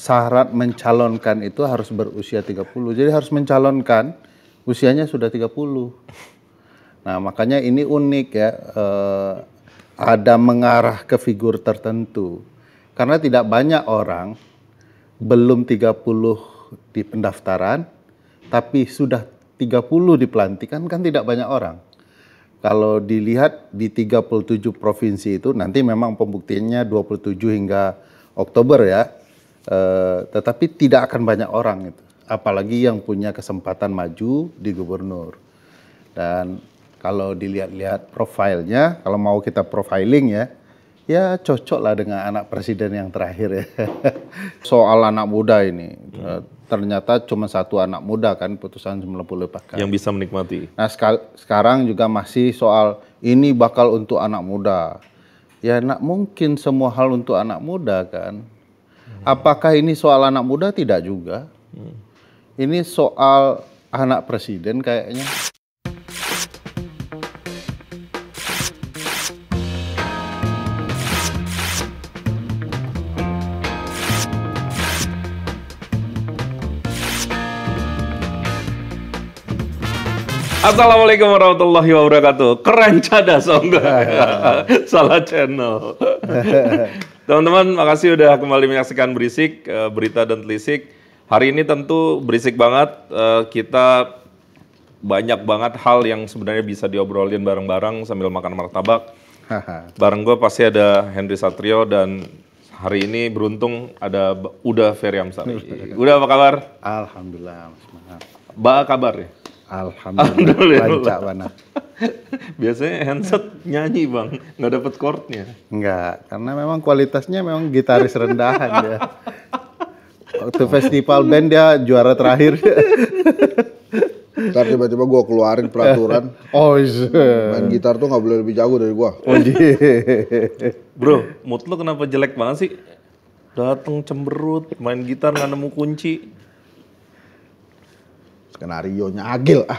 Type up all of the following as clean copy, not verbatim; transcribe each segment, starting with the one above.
syarat mencalonkan itu harus berusia 30. Jadi harus mencalonkan usianya sudah 30. Nah, makanya ini unik ya. Ada mengarah ke figur tertentu. Karena tidak banyak orang belum 30 di pendaftaran, tapi sudah 30 di pelantikan, kan tidak banyak orang. Kalau dilihat di 37 provinsi itu, nanti memang pembuktiannya 27 hingga Oktober ya, tetapi tidak akan banyak orang itu. Apalagi yang punya kesempatan maju di gubernur. Dan kalau dilihat-lihat profilnya, kalau mau kita profiling ya cocok lah dengan anak presiden yang terakhir ya. Soal anak muda ini, ternyata cuma satu anak muda kan putusan 94 kali. Yang bisa menikmati. Nah sekarang juga masih soal ini bakal untuk anak muda. Ya nak mungkin semua hal untuk anak muda kan. Apakah ini soal anak muda? Tidak juga. Ini soal anak presiden kayaknya. Assalamualaikum warahmatullahi wabarakatuh. Keren cadas, oh enggak. Salah channel. Teman-teman, makasih udah kembali menyaksikan Berisik, Berita dan Telisik. Hari ini tentu berisik banget. Kita banyak banget hal yang sebenarnya bisa diobrolin bareng-bareng sambil makan martabak. Bareng gue pasti ada Henry Satrio dan hari ini beruntung ada Uda Feryamsari. Uda apa kabar? Alhamdulillah. Ba kabar ya? Alhamdulillah. Lancar banget. Biasanya handset nyanyi bang, nggak dapet chordnya. Enggak, karena memang kualitasnya memang gitaris rendahan ya. Waktu festival band dia juara terakhir. Ntar tiba-tiba gue keluarin peraturan. Oh iya. Main gitar tuh nggak boleh lebih jago dari gue. Oh iya. Bro, mood lo kenapa jelek banget sih? Dateng cemberut, main gitar nggak nemu kunci. Skenario-nya agil ah.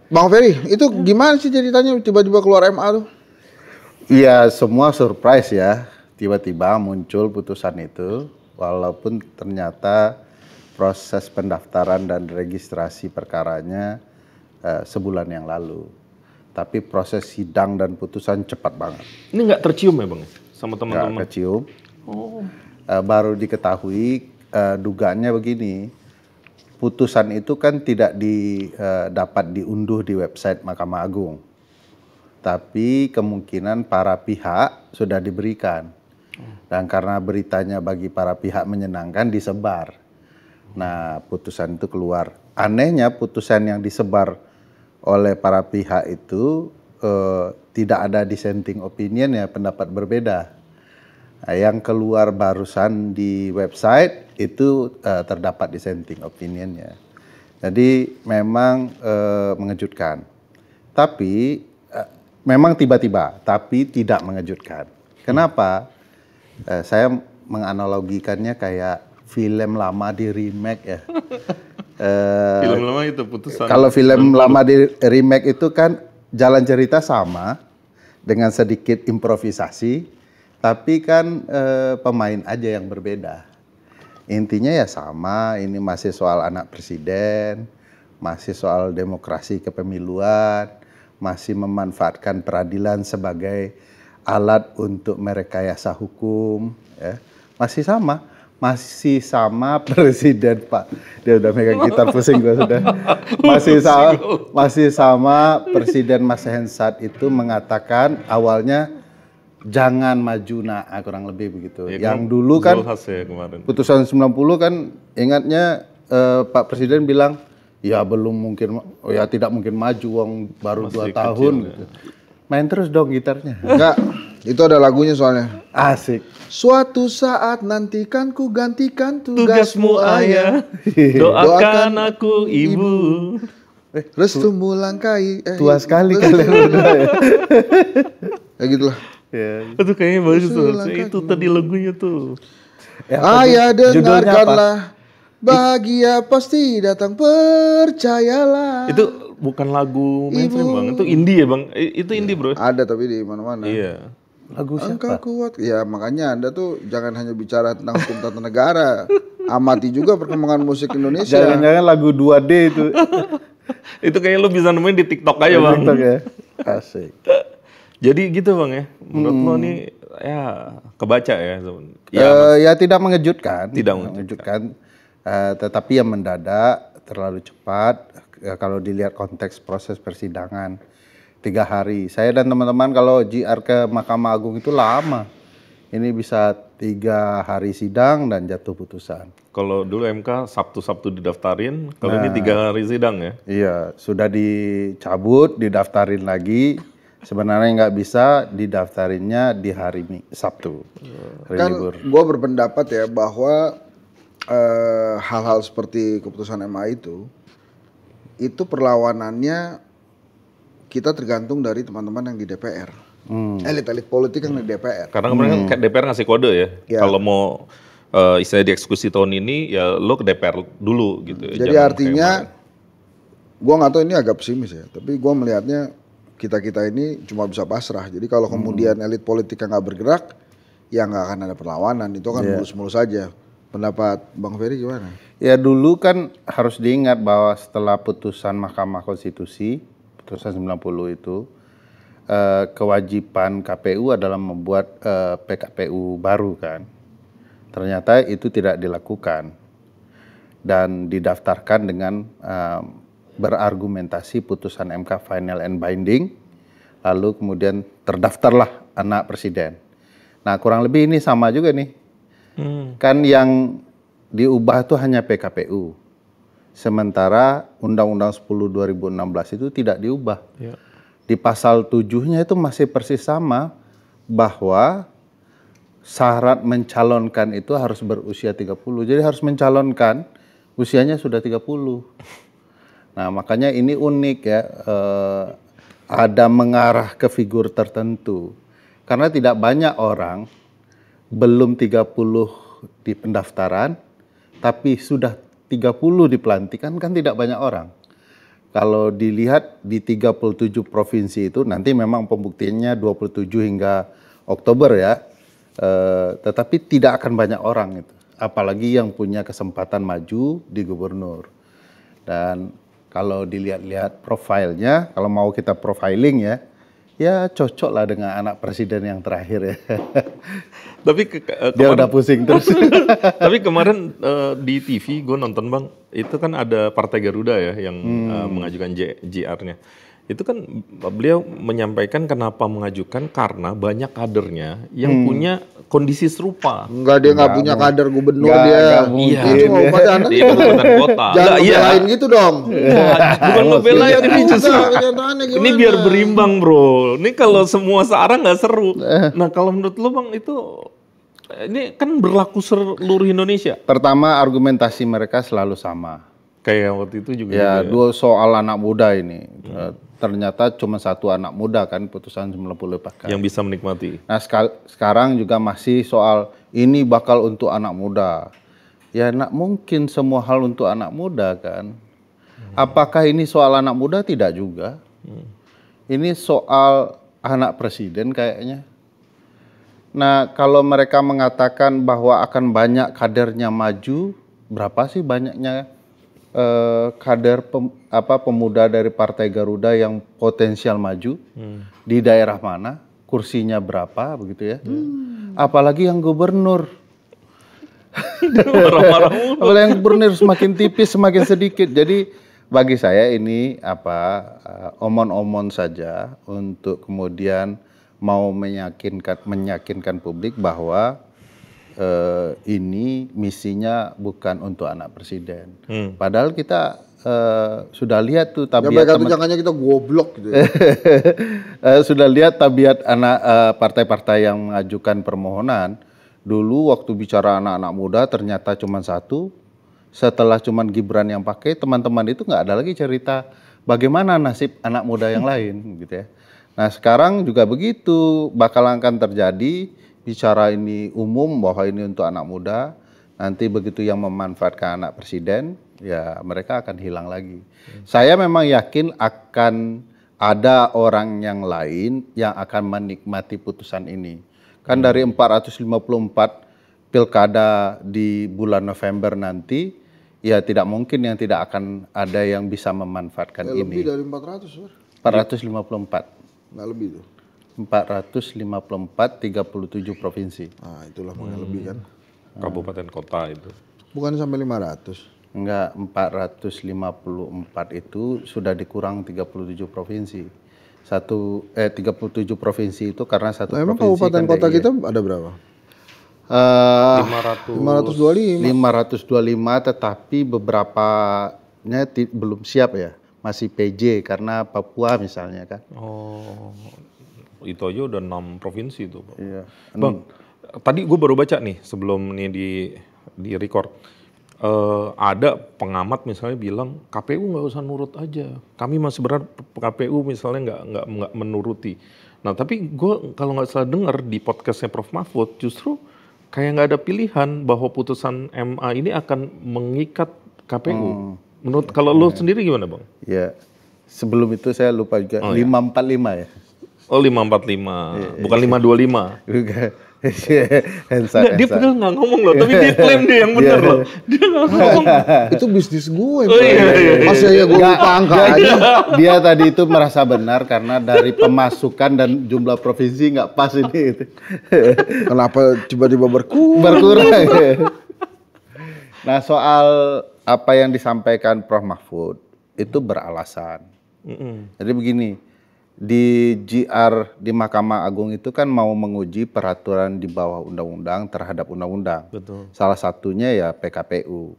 Bang Ferry, itu gimana sih ceritanya tiba-tiba keluar MA tuh? Iya, semua surprise ya. Tiba-tiba muncul putusan itu, walaupun ternyata proses pendaftaran dan registrasi perkaranya sebulan yang lalu. Tapi proses sidang dan putusan cepat banget. Ini nggak tercium ya bang, sama teman-teman? Nggak kecium. Baru diketahui, dugaannya begini. Putusan itu kan tidak dapat diunduh di website Mahkamah Agung. Tapi kemungkinan para pihak sudah diberikan. Dan karena beritanya bagi para pihak menyenangkan, disebar. Nah, putusan itu keluar. Anehnya putusan yang disebar oleh para pihak itu tidak ada dissenting opinion ya, pendapat berbeda. Nah, yang keluar barusan di website itu terdapat dissenting opinionnya. Jadi memang mengejutkan. Tapi memang tiba-tiba, tapi tidak mengejutkan. Kenapa? Saya menganalogikannya kayak film lama di remake ya. Film lama itu putusan. Kalau film lama di remake itu kan jalan cerita sama dengan sedikit improvisasi, tapi kan pemain aja yang berbeda. Intinya ya sama, ini masih soal anak presiden, masih soal demokrasi kepemiluan, masih memanfaatkan peradilan sebagai alat untuk merekayasa hukum, ya. Masih sama presiden Pak. Dia udah megang gitar pusing gue sudah. Masih sama presiden Mas Hensat itu mengatakan awalnya jangan maju nak, kurang lebih begitu. Ya, yang dulu kan ya, putusan 90 kan ingatnya Pak Presiden bilang ya belum mungkin, ya tidak mungkin maju wong baru 2 tahun gitu. Main terus dong gitarnya. Enggak, itu ada lagunya soalnya. Asik. Suatu saat nantikan ku gantikan tugasmu ayah. Doakan aku ibu. Restu mulangkai. Tua sekali kalian berdua ya. Kayak gitulah. Ya. Itu kayaknya bagus tuh. Itu tadi lagunya tuh. Ya, ayah dengarkanlah. Bahagia pasti datang, percayalah. Itu bukan lagu mainstream bang, itu indie ya bang? Itu indie bro? Ada tapi di mana-mana. Iya. Lagu Engkau siapa? kuat. Ya makanya Anda tuh jangan hanya bicara tentang hukum tata negara. Amati juga perkembangan musik Indonesia. Jangan-jangan lagu 2D itu. Itu kayak lu bisa nemuin di TikTok aja bang. TikTok ya. Asik. Jadi gitu bang ya. Menurut lo nih ya kebaca ya. Ya tidak mengejutkan. Tidak mengejutkan. Tetapi yang mendadak, terlalu cepat. Kalau dilihat konteks proses persidangan 3 hari. Saya dan teman-teman kalau JR ke Mahkamah Agung itu lama. Ini bisa 3 hari sidang dan jatuh putusan. Kalau dulu MK Sabtu-Sabtu didaftarin, kalau ini 3 hari sidang ya. Iya, sudah dicabut, didaftarin lagi. Sebenarnya nggak bisa, didaftarinnya di hari Sabtu, hari Kan libur. gue berpendapat ya bahwa hal-hal seperti keputusan MA itu perlawanannya kita tergantung dari teman-teman yang di DPR. Elit-elit politik yang di DPR. Karena kemarin kan DPR ngasih kode ya. Ya. Kalau mau istilahnya dieksekusi tahun ini, ya lo ke DPR dulu gitu. Jadi artinya, gue nggak tahu ini agak pesimis ya, tapi gue melihatnya kita ini cuma bisa pasrah. Jadi kalau kemudian elit politik yang nggak bergerak, ya nggak akan ada perlawanan. Itu kan mulus-mulus saja. Pendapat Bang Ferry gimana? Ya dulu kan harus diingat bahwa setelah putusan Mahkamah Konstitusi, putusan 90 itu, kewajiban KPU adalah membuat PKPU baru kan. Ternyata itu tidak dilakukan dan didaftarkan dengan berargumentasi putusan MK final and binding, lalu kemudian terdaftarlah anak presiden. Nah kurang lebih ini sama juga nih. Kan yang diubah itu hanya PKPU. Sementara Undang-Undang 10 2016 itu tidak diubah. Ya. Di pasal 7-nya itu masih persis sama bahwa syarat mencalonkan itu harus berusia 30. Jadi harus mencalonkan usianya sudah 30. Nah, makanya ini unik ya. Ada mengarah ke figur tertentu. Karena tidak banyak orang belum 30 di pendaftaran, tapi sudah 30 di pelantikan kan tidak banyak orang. Kalau dilihat di 37 provinsi itu, nanti memang pembuktiannya 27 hingga Oktober ya, tetapi tidak akan banyak orang itu. Apalagi yang punya kesempatan maju di gubernur. Dan kalau dilihat-lihat profilnya, kalau mau kita profiling ya cocok lah dengan anak presiden yang terakhir ya. Tapi Dia udah pusing terus. Tapi kemarin di TV gue nonton bang, itu kan ada Partai Garuda ya yang mengajukan JR-nya. Itu kan beliau menyampaikan kenapa mengajukan karena banyak kadernya yang punya kondisi serupa. Enggak, dia nggak punya kader gubernur Nggak dia. mungkin. Itu mau pada anak. Di kabupaten kota. Jangan Lah, iya. belain gitu dong. Bukan ngebelain ini justru. Kenyataannya Ini gimana? biar berimbang bro. Ini kalau semua searah nggak seru. Nah kalau menurut lo bang itu ini kan berlaku seluruh Indonesia. Pertama argumentasi mereka selalu sama. Kayak waktu itu juga. Ya, dua soal anak muda ini. Ternyata cuma satu anak muda kan putusan 90 pakai. Yang bisa menikmati. Nah, sekarang juga masih soal ini bakal untuk anak muda. Ya, nak mungkin semua hal untuk anak muda kan. Apakah ini soal anak muda? Tidak juga. Ini soal anak presiden kayaknya. Nah, kalau mereka mengatakan bahwa akan banyak kadernya maju, berapa sih banyaknya kader pemuda dari Partai Garuda yang potensial maju di daerah mana, kursinya berapa begitu ya. Apalagi yang gubernur. Apalagi yang gubernur semakin tipis, semakin sedikit. Jadi bagi saya ini omon-omon saja untuk kemudian mau meyakinkan publik bahwa ini misinya bukan untuk anak presiden. Padahal kita sudah lihat tuh tabiat jangannya kita goblok gitu. Sudah lihat tabiat anak partai-partai yang mengajukan permohonan. Dulu waktu bicara anak-anak muda ternyata cuma satu. Setelah cuma Gibran yang pakai, teman-teman itu nggak ada lagi cerita bagaimana nasib anak muda yang lain gitu ya. Nah sekarang juga begitu, bakal akan terjadi. Bicara ini umum bahwa ini untuk anak muda, nanti begitu yang memanfaatkan anak presiden, ya mereka akan hilang lagi. Saya memang yakin akan ada orang yang lain yang akan menikmati putusan ini. Kan dari 454 pilkada di bulan November nanti, ya tidak mungkin yang tidak akan ada yang bisa memanfaatkan ini. Lebih dari 400, Sir. 454. Nggak lebih tuh. 454, 37 provinsi. Nah, itulah makanya lebih kan. Kabupaten kota itu. Bukan sampai 500. Enggak, 454 itu sudah dikurang 37 provinsi. 37 provinsi itu karena satu Nah, emang provinsi kabupaten kan kota DIY. kita ada berapa? 500. 525. Tetapi beberapanya belum siap ya. Masih PJ karena Papua misalnya kan. Oh, itu aja udah 6 provinsi itu, Bang. Iya. Bang, tadi gue baru baca nih sebelum nih di record. Ada pengamat misalnya bilang KPU nggak usah nurut aja. Kami masih berharap KPU misalnya nggak menuruti. Nah tapi gue kalau nggak salah dengar di podcastnya Prof Mahfud justru kayak nggak ada pilihan bahwa putusan MA ini akan mengikat KPU. Menurut kalau lo sendiri gimana, Bang? Ya. Sebelum itu saya lupa juga 545 ya. Oh 545, bukan 525. Juga. Nggak, dia padahal nggak ngomong loh, tapi dia klaim dia yang benar loh. Dia nggak ngomong. Itu bisnis gue. Iya. Masa ya gue lupa angka aja. Dia tadi itu merasa benar karena dari pemasukan dan jumlah provinsi nggak pas ini. Kenapa tiba-tiba Berkurang. Nah soal apa yang disampaikan Prof Mahfud itu beralasan. Jadi begini, di GR di Mahkamah Agung itu kan mau menguji peraturan di bawah undang-undang terhadap undang-undang. Betul. Salah satunya ya PKPU.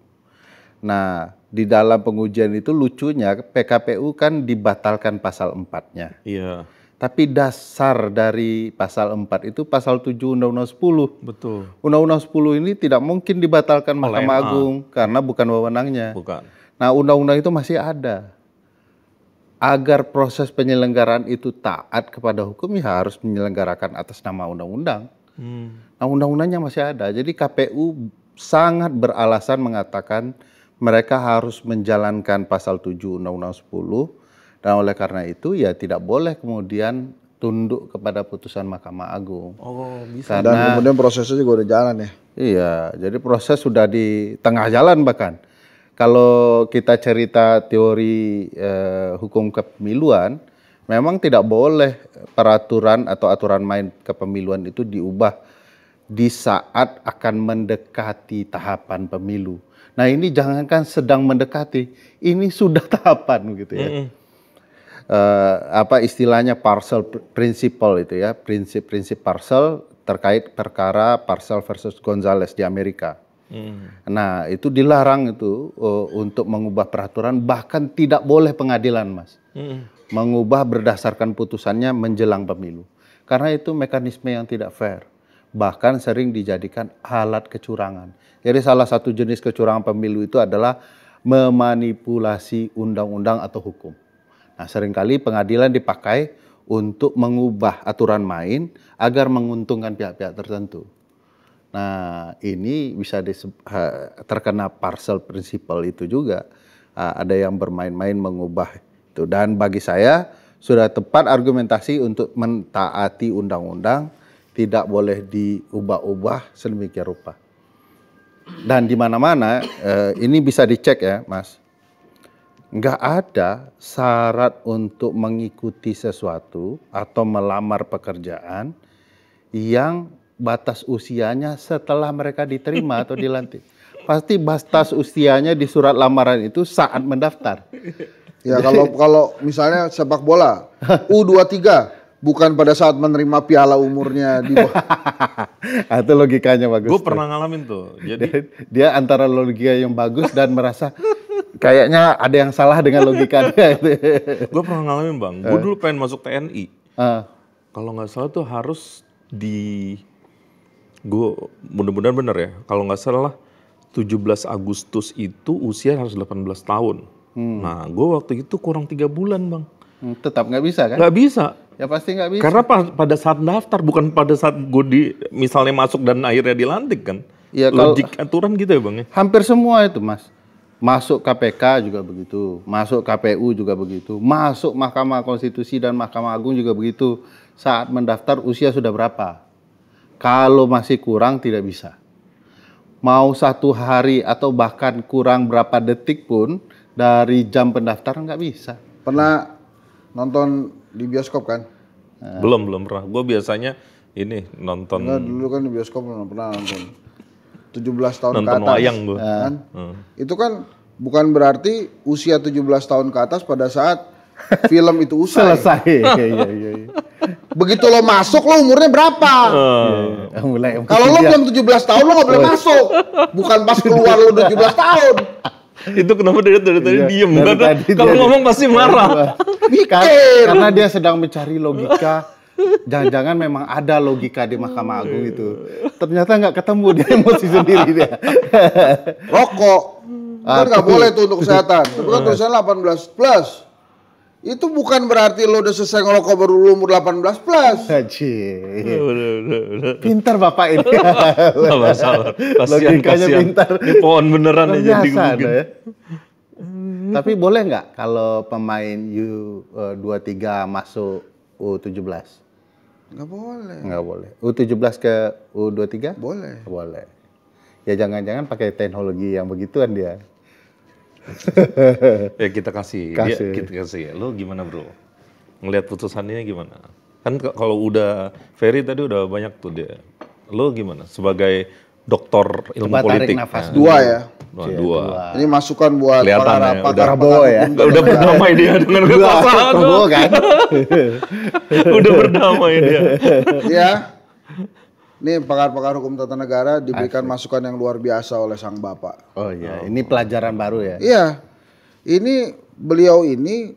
Nah, di dalam pengujian itu lucunya PKPU kan dibatalkan pasal 4-nya. Iya. Tapi dasar dari pasal 4 itu pasal 7 Undang-Undang 10. Betul. Undang-Undang 10 ini tidak mungkin dibatalkan Mahkamah MA. Agung karena bukan wewenangnya. Bukan. Nah, undang-undang itu masih ada. Agar proses penyelenggaraan itu taat kepada hukum ya harus menyelenggarakan atas nama undang-undang. Nah, undang-undangnya masih ada. Jadi KPU sangat beralasan mengatakan mereka harus menjalankan pasal 7 Undang-Undang 10 dan oleh karena itu ya tidak boleh kemudian tunduk kepada putusan Mahkamah Agung. Oh, bisa. Dan kemudian prosesnya juga udah jalan ya. Iya, jadi proses sudah di tengah jalan bahkan. Kalau kita cerita teori hukum kepemiluan, memang tidak boleh peraturan atau aturan main kepemiluan itu diubah di saat akan mendekati tahapan pemilu. Nah ini jangankan sedang mendekati, ini sudah tahapan gitu ya. Apa istilahnya parcel principle itu ya, prinsip-prinsip parcel terkait perkara Parcel versus Gonzales di Amerika. Nah itu dilarang itu untuk mengubah peraturan, bahkan tidak boleh pengadilan Mas mengubah berdasarkan putusannya menjelang pemilu, karena itu mekanisme yang tidak fair, bahkan sering dijadikan alat kecurangan. Jadi salah satu jenis kecurangan pemilu itu adalah memanipulasi undang-undang atau hukum. Nah seringkali pengadilan dipakai untuk mengubah aturan main agar menguntungkan pihak-pihak tertentu. Nah ini bisa terkena parcel principle itu juga. Ada yang bermain-main mengubah itu. Dan bagi saya sudah tepat argumentasi untuk mentaati undang-undang, tidak boleh diubah-ubah sedemikian rupa. Dan di mana-mana ini bisa dicek ya Mas. Nggak ada syarat untuk mengikuti sesuatu atau melamar pekerjaan yang batas usianya setelah mereka diterima atau dilantik. Pasti batas usianya di surat lamaran itu saat mendaftar. Ya kalau misalnya sepak bola U23 bukan pada saat menerima piala umurnya di bawah. Itu logikanya bagus. Gue pernah ngalamin tuh. Jadi dia antara logika yang bagus dan merasa kayaknya ada yang salah dengan logikanya. gue pernah ngalamin Bang. Gue dulu pengen masuk TNI. Kalau nggak salah tuh harus gue mudah-mudahan bener ya. Kalau nggak salah 17 Agustus itu usia harus 18 tahun. Nah, gue waktu itu kurang 3 bulan Bang. Tetap nggak bisa kan? Nggak bisa. Ya pasti nggak bisa. Karena pada saat daftar, bukan pada saat gue misalnya masuk dan akhirnya dilantik kan. Ya, logik aturan gitu ya Bang ya? Hampir semua itu Mas. Masuk KPK juga begitu, masuk KPU juga begitu, masuk Mahkamah Konstitusi dan Mahkamah Agung juga begitu. Saat mendaftar usia sudah berapa? Kalau masih kurang tidak bisa. Mau 1 hari atau bahkan kurang berapa detik pun dari jam pendaftaran nggak bisa. Pernah nonton di bioskop kan? Belum pernah. Gue biasanya ini nonton Enggak, dulu kan di bioskop belum pernah nonton. 17 tahun nonton ke atas. wayang gue. Kan? Itu kan bukan berarti usia 17 tahun ke atas pada saat film itu usai. Selesai. Iya. Begitu lo masuk, lo umurnya berapa? Mulai Kalau lo belum 17 tahun, lo nggak boleh masuk. Bukan pas keluar lo udah 17 tahun. Itu kenapa dari tadi Iya, diem? dari Karena tadi kalau dia- ngomong pasti marah. Mikir. Karena dia sedang mencari logika. Jangan-jangan memang ada logika di Mahkamah Agung itu. Ternyata nggak ketemu, dia emosi sendiri dia. Rokok. Kan nggak boleh tuh untuk kesehatan. Tapi kan tulisannya 18 plus. Itu bukan berarti lo udah selesai ngerokok baru lo umur 18 plus. Haji. Udah. Pintar Bapak ini. Gak masalah. Logikanya pintar. Ini pohon beneran ya jadi Biasa mungkin. ada ya. Tapi boleh nggak kalau pemain U23 masuk U17? Nggak boleh. Nggak boleh. U17 ke U23? Boleh. Boleh. Ya jangan-jangan pakai teknologi yang begituan dia. Ya kita kasih. Kita kasih. Lo gimana bro? Ngelihat putusannya gimana? Kan kalau udah Ferry tadi udah banyak tuh dia. Lo gimana? Sebagai doktor ilmu Coba tarik politik. nafas Nah, dulu. Dua ya. Dua. Ini masukan buat Kelihatan para ya, pakar Prabowo ya. Udah berdamai dia dengan kekuasaan. Prabowo kan? Udah berdamai dia. Ya. Ini pakar-pakar hukum tata negara diberikan masukan yang luar biasa oleh sang bapak. Oh iya, ini pelajaran baru ya. Iya. Ini beliau ini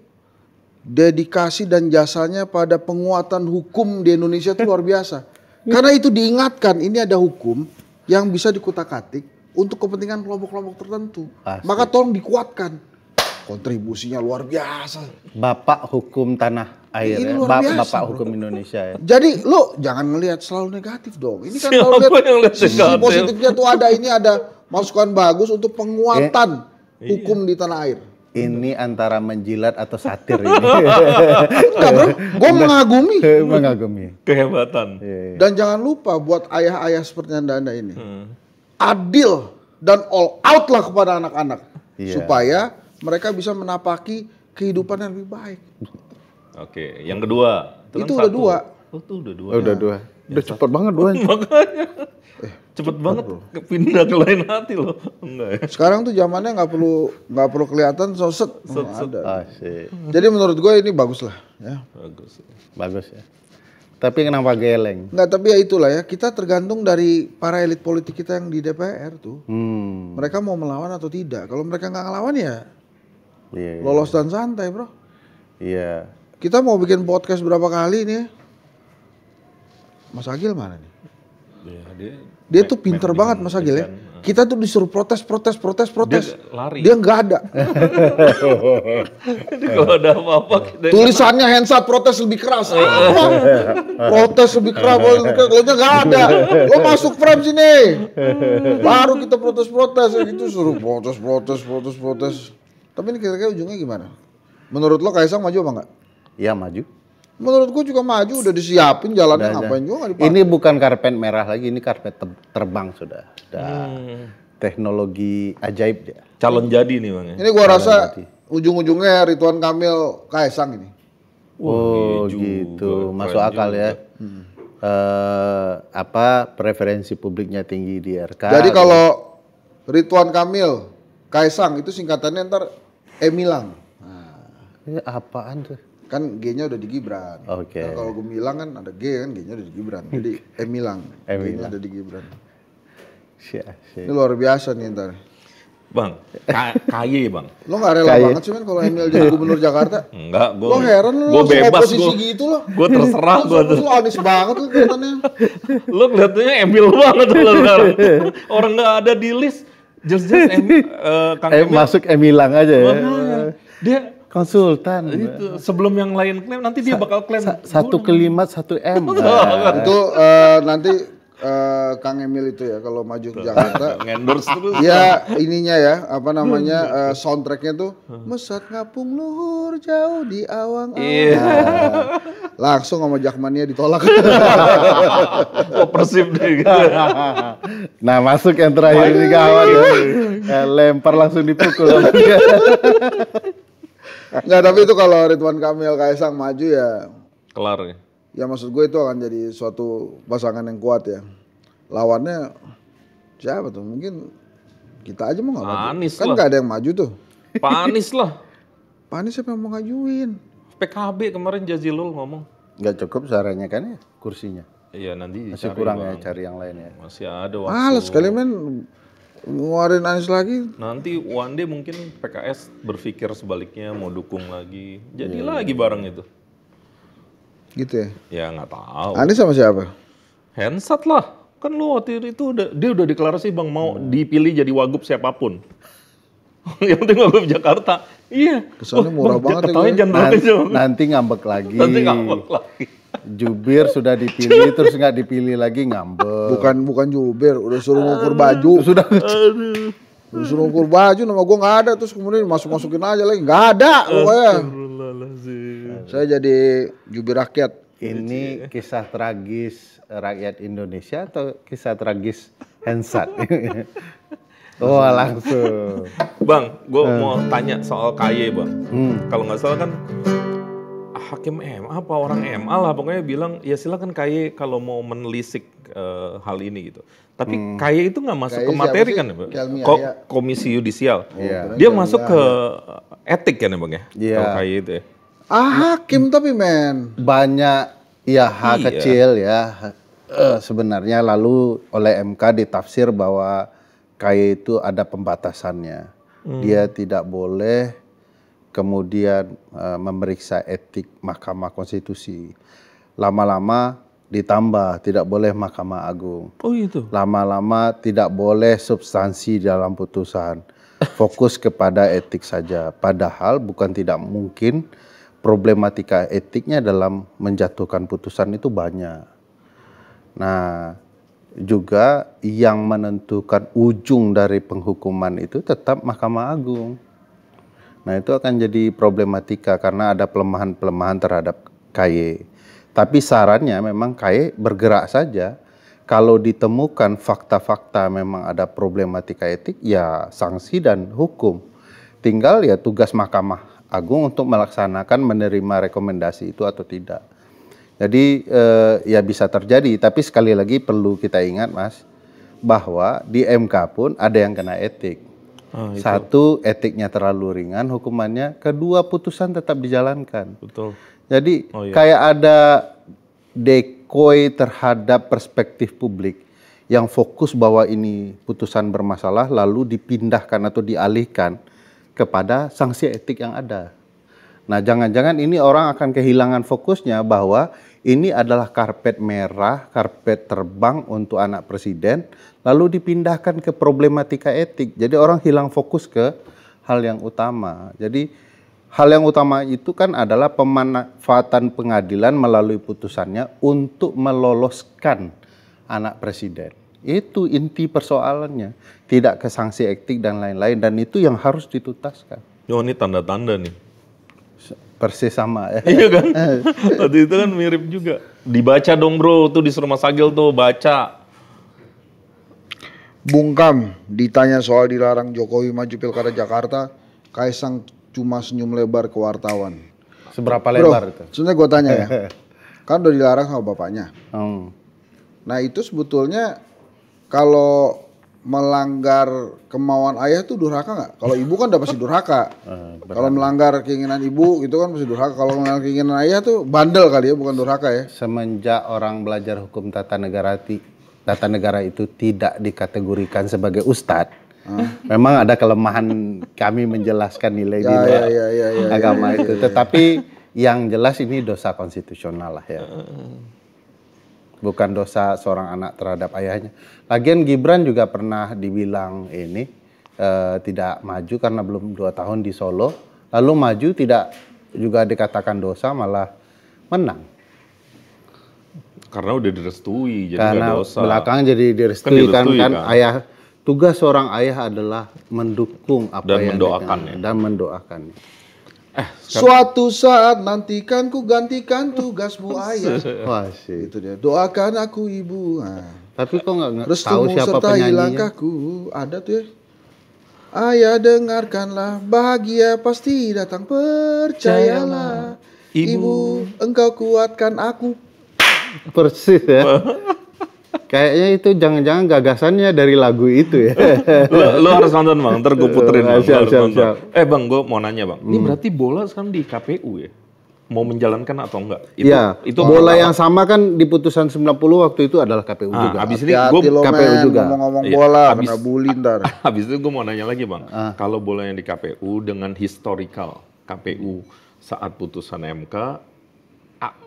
dedikasi dan jasanya pada penguatan hukum di Indonesia itu luar biasa. Karena itu diingatkan ini ada hukum yang bisa dikutak-atik untuk kepentingan kelompok-kelompok tertentu. Asli. Maka tolong dikuatkan. Kontribusinya luar biasa. Bapak hukum tanah air Ini ya. luar biasa, Bapak bro. hukum Indonesia ya. Jadi lo jangan ngelihat selalu negatif dong. Ini kan Siapa kalau yang lihat sisi negatif? positifnya tuh ada. Ini ada masukan bagus untuk penguatan hukum di tanah air. Ini antara menjilat atau satir ini. Enggak bro, gue mengagumi. Mengagumi. Kehebatan. Dan jangan lupa buat ayah-ayah seperti anda ini, adil dan all out lah kepada anak-anak, Iya. supaya mereka bisa menapaki kehidupan yang lebih baik. Oke, yang kedua. Itu kan udah satu. dua. Oh, itu udah dua. Udah dua. Udah cepet banget dua. Makanya. Cepet banget pindah ke lain hati loh. Enggak ya? Sekarang tuh zamannya nggak perlu kelihatan soset. Ada. Asik. Jadi menurut gue ini bagus lah. Ya. Bagus. Bagus ya. Tapi kenapa geleng? Nggak, tapi ya itulah ya. Kita tergantung dari para elit politik kita yang di DPR tuh. Mereka mau melawan atau tidak. Kalau mereka nggak ngelawan ya Iya. lolos dan santai bro. Iya. Kita mau bikin podcast berapa kali nih? Mas Agil mana nih? Ya, Dia tuh pinter banget Mas Agil ya. Kita tuh disuruh protes. Dia lari. Dia nggak ada. Jadi kalau ada apa-apa kita Tulisannya hands up protes lebih keras. Apa? Protes lebih keras. Lo nya nggak ada. Lo masuk frame sini. Baru kita protes-protes. Gitu suruh protes. Tapi ini kira-kira ujungnya gimana? Menurut lo Kaisang maju apa enggak? Iya maju. Menurut gua juga maju. Udah disiapin jalannya, ngapain juga nggak dipakai. Ini bukan karpet merah lagi, ini karpet terbang sudah. Teknologi ajaib dia. calon jadi nih Bang ya. Ini gua rasa ujung-ujungnya Ridwan Kamil Kaisang ini. Oh iya gitu, juga, masuk keren akal juga. ya. Preferensi publiknya tinggi di RK. Jadi kalau Ridwan Kamil Kaisang itu singkatannya ntar Emilang. Ini apaan tuh? Kan G-nya udah di Gibran. Oke. Nah, kalau gue bilang kan ada G kan, G-nya udah di Gibran. Jadi Emilang. G-nya ada di Gibran. Ini luar biasa nih ntar. Bang, KY Bang. Lo gak rela Kayak- banget sih men kalau Emil jadi gubernur Jakarta? Enggak, Lo heran lo Gue langsung bebas oposisi gue. gitu lo. Gue terserah gue. Lo anis banget lo kelihatannya. Lo kelihatannya Emil banget lo sekarang. Orang nggak ada di list. Jelas-jelas Kang Emil. Masuk Emilang aja ya. Makanya, dia Konsultan. itu sebelum yang lain klaim nanti dia bakal klaim. Satu kalimat 1 M. Itu nanti Kang Emil itu ya kalau maju ke Jakarta. Ngendorse terus. Ya ininya ya apa namanya soundtracknya tuh Mesat ngapung luhur jauh di awang-awang. Iya. Langsung sama Jakmania ditolak. Oh, Persib deh gitu. Nah masuk yang terakhir ini kawan ya. Lempar langsung dipukul. Enggak, tapi itu kalau Ridwan Kamil Kaisang maju ya. Kelar ya. Ya maksud gue itu akan jadi suatu pasangan yang kuat ya. Lawannya siapa tuh? Mungkin kita aja mau nggak maju. Anies Kan lah. nggak ada yang maju tuh. Pak Anies lah. Pak Anies siapa yang mau ngajuin? PKB kemarin Jazilul ngomong. Nggak cukup suaranya kan ya kursinya. Iya nanti Masih dicari, kurang Bang. ya cari yang lain ya. Masih ada waktu. Males kali men ngeluarin Anies lagi. Nanti one day mungkin PKS berpikir sebaliknya mau dukung lagi. Jadi lagi bareng itu. Gitu ya. Ya nggak tahu. Anies sama siapa? Hensat lah. Kan lu waktu itu dia udah deklarasi Bang mau dipilih jadi wagub siapapun. Yang penting wagub Jakarta. Iya. Kesannya murah banget ya Jakartanya gue. jangan aja. Nanti ngambek lagi. Nanti ngambek lagi. Jubir sudah dipilih terus nggak dipilih lagi ngambek. Bukan jubir, udah suruh ngukur baju. Sudah Udah suruh ngukur baju, nama gue nggak ada, terus kemudian masukin aja lagi, nggak ada pokoknya. Saya jadi jubir rakyat. ini kisah tragis rakyat Indonesia atau kisah tragis Hensat? Oh langsung. Bang, gue mau tanya soal KY Bang. Kalau nggak salah kan hakim MA apa orang MA lah pokoknya bilang ya silakan KY kalau mau menelisik hal ini gitu. Tapi KY itu nggak masuk KY ke siapa materi sih? kan ya Bang? Kelmi Yahya. Komisi Yudisial. Iya. Dia masuk ke etik kan ya Bang ya? Iya. Kalau KY itu ya. Hakim tapi men. Banyak ya hak Iya. kecil ya sebenarnya lalu oleh MK ditafsir bahwa KY itu ada pembatasannya. Dia tidak boleh kemudian memeriksa etik Mahkamah Konstitusi. Lama-lama ditambah tidak boleh Mahkamah Agung. Oh itu. Lama-lama tidak boleh substansi dalam putusan. Fokus kepada etik saja. Padahal bukan tidak mungkin problematika etiknya dalam menjatuhkan putusan itu banyak. Nah, juga yang menentukan ujung dari penghukuman itu tetap Mahkamah Agung. Nah, itu akan jadi problematika karena ada pelemahan-pelemahan terhadap KY. Tapi sarannya memang KY bergerak saja. Kalau ditemukan fakta-fakta memang ada problematika etik, ya sanksi dan hukum. Tinggal ya tugas Mahkamah Agung untuk melaksanakan menerima rekomendasi itu atau tidak. Jadi ya bisa terjadi, tapi sekali lagi perlu kita ingat Mas, bahwa di MK pun ada yang kena etik. Satu, etiknya terlalu ringan hukumannya, kedua putusan tetap dijalankan. Betul. Jadi kayak ada decoy terhadap perspektif publik yang fokus bahwa ini putusan bermasalah lalu dipindahkan atau dialihkan kepada sanksi etik yang ada. Nah, jangan-jangan ini orang akan kehilangan fokusnya bahwa ini adalah karpet merah, karpet terbang untuk anak presiden, lalu dipindahkan ke problematika etik. Jadi orang hilang fokus ke hal yang utama. Jadi hal yang utama itu kan adalah pemanfaatan pengadilan melalui putusannya untuk meloloskan anak presiden. Itu inti persoalannya, tidak ke sanksi etik dan lain-lain, dan itu yang harus dituntaskan. Oh ini tanda-tanda nih. Persis sama ya. Iya kan? Tadi itu kan mirip juga. Dibaca dong bro, tuh di Rumah Sagil tuh baca. Bung Kam ditanya soal dilarang Jokowi maju Pilkada Jakarta, Kaisang cuma senyum lebar ke wartawan. Seberapa lebar itu? Sebenarnya gue tanya ya, kan udah dilarang sama bapaknya. Nah itu sebetulnya kalau melanggar kemauan ayah tuh durhaka nggak? Kalau ibu kan udah pasti durhaka. Kalau melanggar keinginan ibu gitu kan pasti durhaka. Kalau melanggar keinginan ayah tuh bandel kali ya, bukan durhaka ya. Semenjak orang belajar hukum tata negara itu tidak dikategorikan sebagai ustadz, memang ada kelemahan kami menjelaskan nilai-nilai agama itu. Tetapi yang jelas ini dosa konstitusional lah ya. Bukan dosa seorang anak terhadap ayahnya. Lagian Gibran juga pernah dibilang ini tidak maju karena belum 2 tahun di Solo. Lalu maju tidak juga dikatakan dosa, malah menang. Karena udah direstui, jadi Karena nggak dosa. belakang jadi direstui kan, direstui kan. ayah, tugas seorang ayah adalah mendukung apa Dan yang mendoakannya. dan mendoakan. Suatu saat nantikan ku gantikan tugasmu ayah. Wah sih. Itu dia. Doakan aku ibu. Nah. Tapi kok nggak tahu Restumu siapa sertai penyanyinya? langkahku. Ada tuh ya. Ayah dengarkanlah, bahagia pasti datang, percayalah. Ibu, engkau kuatkan aku. Persis ya. Kayaknya itu jangan-jangan gagasannya dari lagu itu ya. Lo harus nonton bang, ntar gue puterin bang. Siap, Lo harus siap, nonton. siap. Bang, gue mau nanya bang. Ini berarti bola sekarang di KPU ya? Mau menjalankan atau enggak? Iya, itu bola yang sama kan di putusan 90 waktu itu adalah KPU juga. Abis ini Hati-hati gue lo KPU men, juga. ngomong-ngomong Iya, bola, habis- kena bully ntar. Habis itu gue mau nanya lagi bang, kalau bola yang di KPU dengan historical KPU saat putusan MK,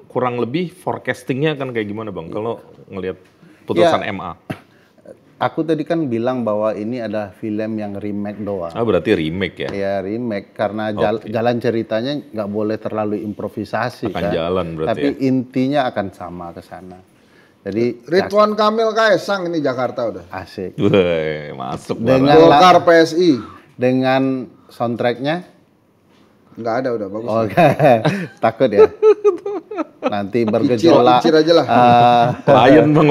kurang lebih forecastingnya kan kayak gimana bang? Kalau ngelihat putusan Ya. MA, Aku tadi kan bilang bahwa ini adalah film yang remake doang. berarti remake ya? Ya remake karena jalan ceritanya nggak boleh terlalu improvisasi Akan kan. jalan berarti Tapi ya? intinya akan sama ke sana. Jadi Ridwan Kamil Kaesang ini Jakarta udah. asik. Wih, masuk Dengan banget. Golkar PSI. Dengan soundtracknya, Nggak ada udah, bagus. oh takut ya. Nanti bergejolak. Kicir aja lah. Lion bang.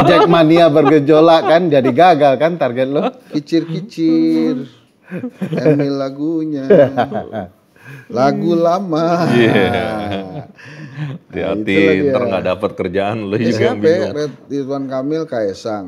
Jackmania bergejolak kan, jadi gagal kan target lo. Kicir-kicir. Emil lagunya. Lagu lama. Iya. Nah, Hati-hati, itulah dia. ntar nggak dapat kerjaan lo juga yang Siapa ya? bingung. Ridwan Kamil Kaesang.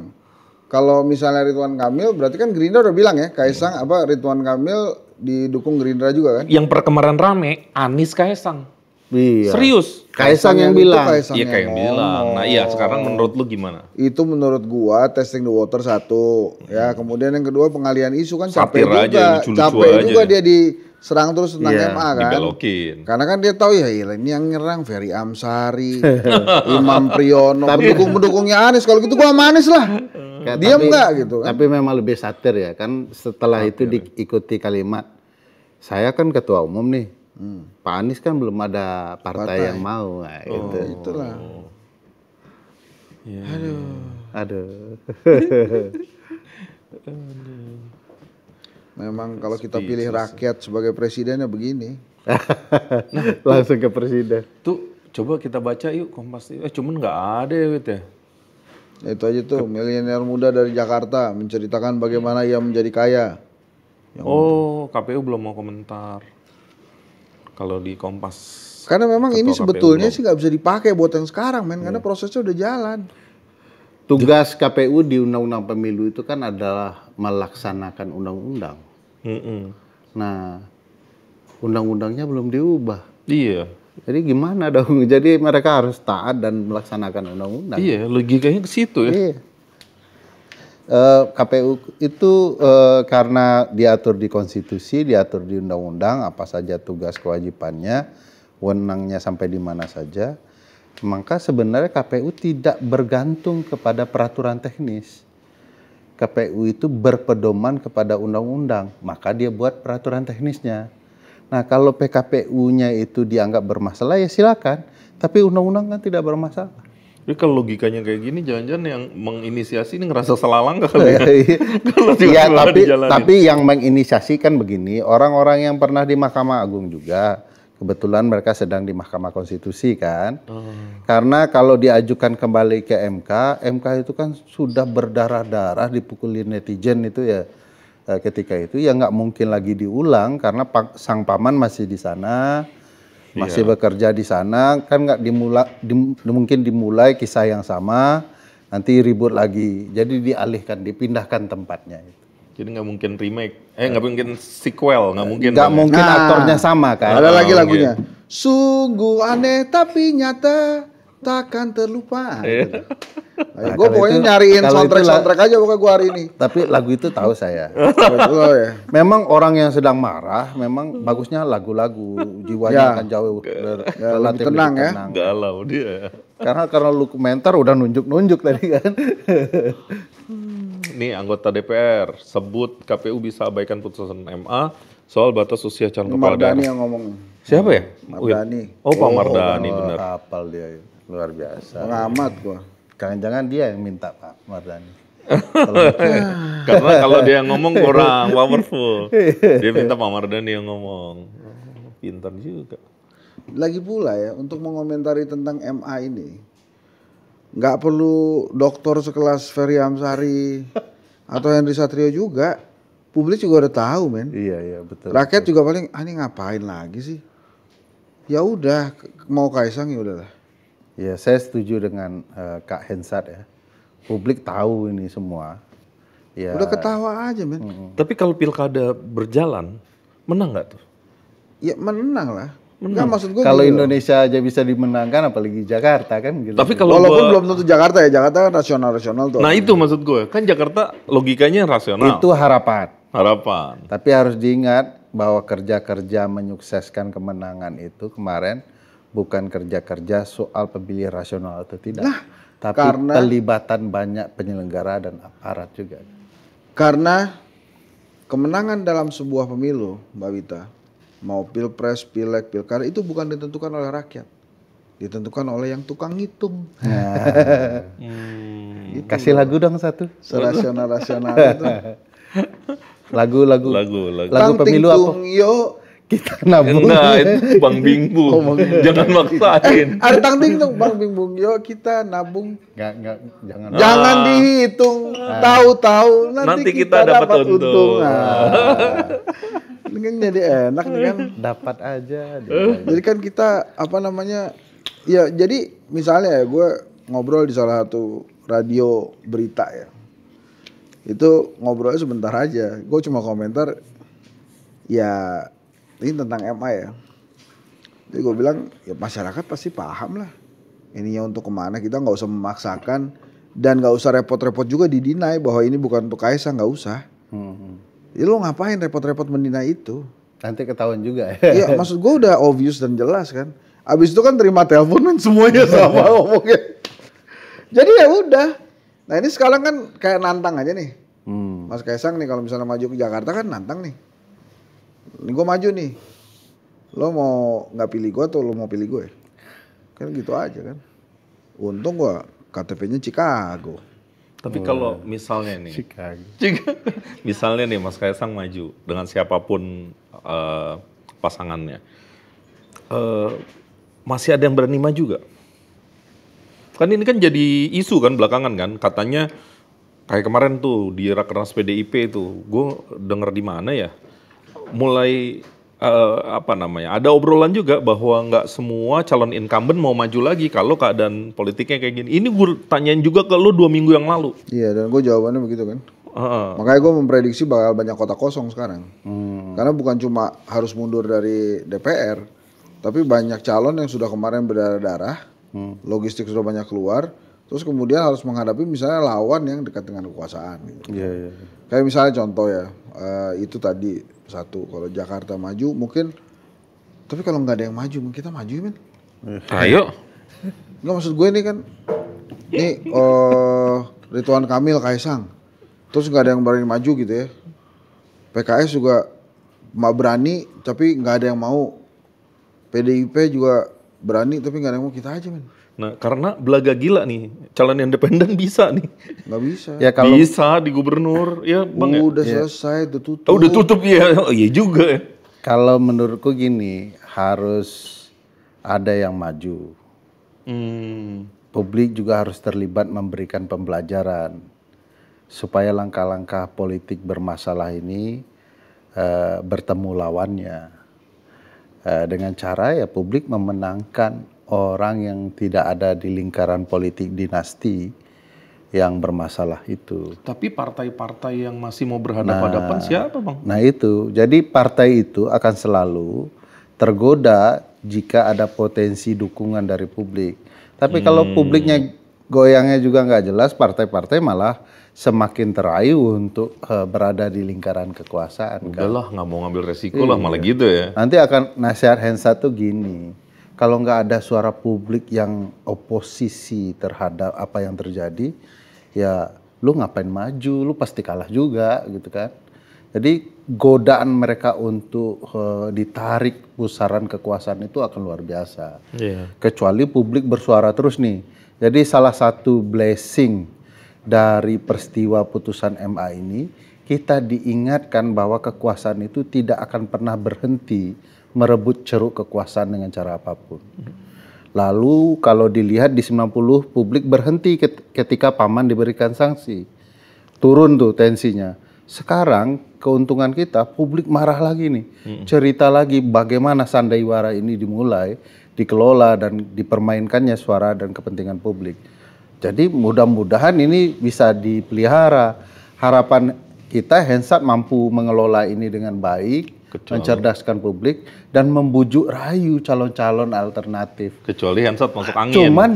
Kalau misalnya Ridwan Kamil, berarti kan Gerindra udah bilang ya, Kaesang apa Ridwan Kamil didukung Gerindra juga kan? Yang perkemarin rame, Anies Kaesang. Iya. Serius? Kaisang yang itu bilang. Kaesang Iya kayak yang bilang. ngomong. Nah iya, sekarang menurut lu gimana? Itu menurut gua testing the water satu, ya. Kemudian yang kedua pengalian isu kan capek Satir aja, juga, lucu-lucu capek aja. juga dia diserang terus tentang Iya, MA kan. Dibelokin. Karena kan dia tahu ya iyalah, ini yang nyerang Ferry Amsari, Imam Priyono, pendukung-pendukungnya Anies. Kalau gitu gua sama Anies lah. Kayak Diam tapi- nggak gitu kan? Tapi memang lebih satir ya kan. Setelah itu diikuti kalimat, saya kan ketua umum nih. Pak Anies kan belum ada partai yang mau. Nah, gitu. Itulah. Aduh. Memang kalau kita pilih rakyat sebagai presidennya begini. Langsung ke presiden. Tuh, coba kita baca yuk Kompas. Cuman nggak ada ya, Wit ya. Itu aja tuh, milenial muda dari Jakarta menceritakan bagaimana ia menjadi kaya. Oh, KPU belum mau komentar. Kalau di Kompas. Karena memang ini Ketua sebetulnya KPU sih nggak bisa dipakai buat yang sekarang, men. Karena prosesnya udah jalan. Tugas KPU di Undang-Undang Pemilu itu kan adalah melaksanakan undang-undang. Nah, undang-undangnya belum diubah. Iya. Jadi gimana dong? Jadi mereka harus taat dan melaksanakan undang-undang. Iya, logikanya ke situ ya. Iya. KPU itu karena diatur di konstitusi, diatur di undang-undang apa saja tugas kewajibannya, wewenangnya sampai di mana saja. Maka sebenarnya KPU tidak bergantung kepada peraturan teknis. KPU itu berpedoman kepada undang-undang, maka dia buat peraturan teknisnya. Nah, kalau PKPU-nya itu dianggap bermasalah ya silakan, tapi undang-undang kan tidak bermasalah. Tapi kalau logikanya kayak gini, jangan-jangan yang menginisiasi ini ngerasa salah langkah kali ya. Kalau Iya, tiba-tiba tapi dijalanin. tapi yang menginisiasi kan begini, orang-orang yang pernah di Mahkamah Agung juga, kebetulan mereka sedang di Mahkamah Konstitusi kan. Karena kalau diajukan kembali ke MK, MK itu kan sudah berdarah-darah dipukulin netizen itu ya ketika itu ya nggak mungkin lagi diulang karena sang paman masih di sana. Masih bekerja di sana, kan nggak mungkin dimulai kisah yang sama, nanti ribut lagi. Jadi dialihkan, dipindahkan tempatnya. Jadi nggak mungkin remake, nggak mungkin sequel, nggak mungkin. Nggak mungkin aktornya sama kan? Ada lagi lagunya. Sungguh aneh tapi nyata takkan terlupa. Gitu. Nah, Gue kalau pokoknya itu- nyariin kalau soundtrack aja pokoknya gue hari ini. Tapi lagu itu tahu saya. Betul ya. Memang orang yang sedang marah, memang bagusnya lagu-lagu, jiwanya Ya. akan jauh Ya, relatif lebih tenang ya. Galau dia. Karena lu komentar udah nunjuk-nunjuk tadi kan. Nih anggota DPR sebut KPU bisa abaikan putusan MA soal batas usia calon kepala Mardani daerah. yang ngomong. Siapa ya? Mardani. Oh, Pak Mardani benar. Kapal dia. luar biasa. Pengamat gua. Jangan-jangan dia yang minta Pak Mardhani. Karena kalau dia ngomong kurang powerful. Dia minta Pak Mardhani yang ngomong. Pintar juga. Lagi pula ya, untuk mengomentari tentang MA ini, nggak perlu dokter sekelas Ferry Amsari atau Henry Satrio juga. Publik juga udah tahu, men. Iya betul. Rakyat juga paling, ini ngapain lagi sih? Ya udah, mau Kaisang ya udahlah. Ya saya setuju dengan Kak Hensat ya. Publik tahu ini semua. Ya. Udah ketawa aja, men. Tapi kalau pilkada berjalan, menang nggak tuh? Ya menang lah. Nggak, maksud gue Kalau gini loh. Indonesia aja bisa dimenangkan, apalagi Jakarta kan gitu. Tapi kalau Walaupun belum tentu Jakarta ya, Jakarta kan rasional tuh. Nah itu maksud gue, kan Jakarta logikanya rasional. Itu harapan. Harapan. Tapi harus diingat bahwa kerja-kerja menyukseskan kemenangan itu kemarin bukan kerja-kerja soal pemilih rasional atau tidak. Tapi pelibatan banyak penyelenggara dan aparat juga. Karena kemenangan dalam sebuah pemilu, Mbak Wita, mau pilpres, pileg, pilkada itu bukan ditentukan oleh rakyat, ditentukan oleh yang tukang ngitung. Kasih lagu dong satu. Serasional itu. Lagu pemilu apa? Yo. Kita nabung. Nah itu Bang Bingbung. Jangan maksain. Ada tang ting dong Bang Bingbung. Yo kita nabung. Jangan. Jangan dihitung. Tahu-tahu nanti kita dapat untung. Ini kan jadi enak nih kan. Dapat aja. Jadi kan kita apa namanya? Ya jadi misalnya ya gue ngobrol di salah satu radio berita ya. Itu ngobrolnya sebentar aja. Gue cuma komentar ya ini tentang MA ya. Jadi gue bilang ya masyarakat pasti paham lah. Ininya untuk kemana, kita nggak usah memaksakan dan nggak usah repot-repot juga didinai bahwa ini bukan untuk Kaisang, nggak usah. Ya lo ngapain repot-repot mendinai itu? Nanti ketahuan juga ya. Iya maksud gue udah obvious dan jelas kan. Abis itu kan terima telepon kan semuanya sama ngomongnya. Jadi ya udah. Nah ini sekarang kan kayak nantang aja nih. Mas Kaisang nih kalau misalnya maju ke Jakarta kan nantang nih. Ini gue maju nih. Lo mau nggak pilih gue atau lo mau pilih gue? Kan gitu aja kan. Untung gue KTP-nya Chicago. Tapi kalau misalnya nih, misalnya nih Mas Kaisang maju dengan siapapun pasangannya, masih ada yang berani maju gak? Kan ini kan jadi isu kan belakangan kan, katanya kayak kemarin tuh di Rakernas PDIP itu, gue denger di mana ya, mulai ada obrolan juga bahwa nggak semua calon incumbent mau maju lagi kalau keadaan politiknya kayak gini. Ini gue tanyain juga ke lo 2 minggu yang lalu. Iya dan gue jawabannya begitu kan. Makanya gue memprediksi bakal banyak kota kosong sekarang. Karena bukan cuma harus mundur dari DPR, tapi banyak calon yang sudah kemarin berdarah-darah, logistik sudah banyak keluar, terus kemudian harus menghadapi misalnya lawan yang dekat dengan kekuasaan. Gitu. Iya. Kayak misalnya contoh ya, itu tadi satu, kalau Jakarta maju mungkin, tapi kalau nggak ada yang maju, kita maju men. Ayo. Nggak maksud gue ini kan, nih Ridwan Kamil, Kaisang, terus nggak ada yang berani maju gitu ya. PKS juga berani, tapi nggak ada yang mau. PDIP juga berani, tapi nggak ada yang mau, kita aja men. Nah, karena belaga gila nih, calon independen bisa nih. Nggak bisa. Ya kalau Bisa di gubernur, ya Bang udah selesai, udah tutup. Oh, udah tutup ya, oh, iya juga ya. kalau menurutku gini, harus ada yang maju. Publik juga harus terlibat memberikan pembelajaran supaya langkah-langkah politik bermasalah ini bertemu lawannya dengan cara ya publik memenangkan orang yang tidak ada di lingkaran politik dinasti yang bermasalah itu. Tapi partai-partai yang masih mau berhadapan-hadapan siapa Bang? Nah itu, jadi partai itu akan selalu tergoda jika ada potensi dukungan dari publik. Tapi kalau publiknya goyangnya juga nggak jelas, partai-partai malah semakin terayu untuk berada di lingkaran kekuasaan. Udahlah, nggak mau ngambil resiko lah, malah gitu ya. Nanti akan nasihat Hensat tuh gini, kalau nggak ada suara publik yang oposisi terhadap apa yang terjadi, ya lu ngapain maju, lu pasti kalah juga gitu kan. Jadi godaan mereka untuk ditarik pusaran kekuasaan itu akan luar biasa. Kecuali publik bersuara terus nih. Jadi salah satu blessing dari peristiwa putusan MA ini, kita diingatkan bahwa kekuasaan itu tidak akan pernah berhenti merebut ceruk kekuasaan dengan cara apapun. Lalu kalau dilihat di 90 publik berhenti ketika Paman diberikan sanksi. Turun tuh tensinya. Sekarang keuntungan kita, publik marah lagi nih. Cerita lagi bagaimana sandiwara ini dimulai, dikelola dan dipermainkannya suara dan kepentingan publik. Jadi mudah-mudahan ini bisa dipelihara. Harapan kita Hensat mampu mengelola ini dengan baik, mencerdaskan publik dan membujuk rayu calon-calon alternatif. Kecuali Hensat masuk angin. Cuman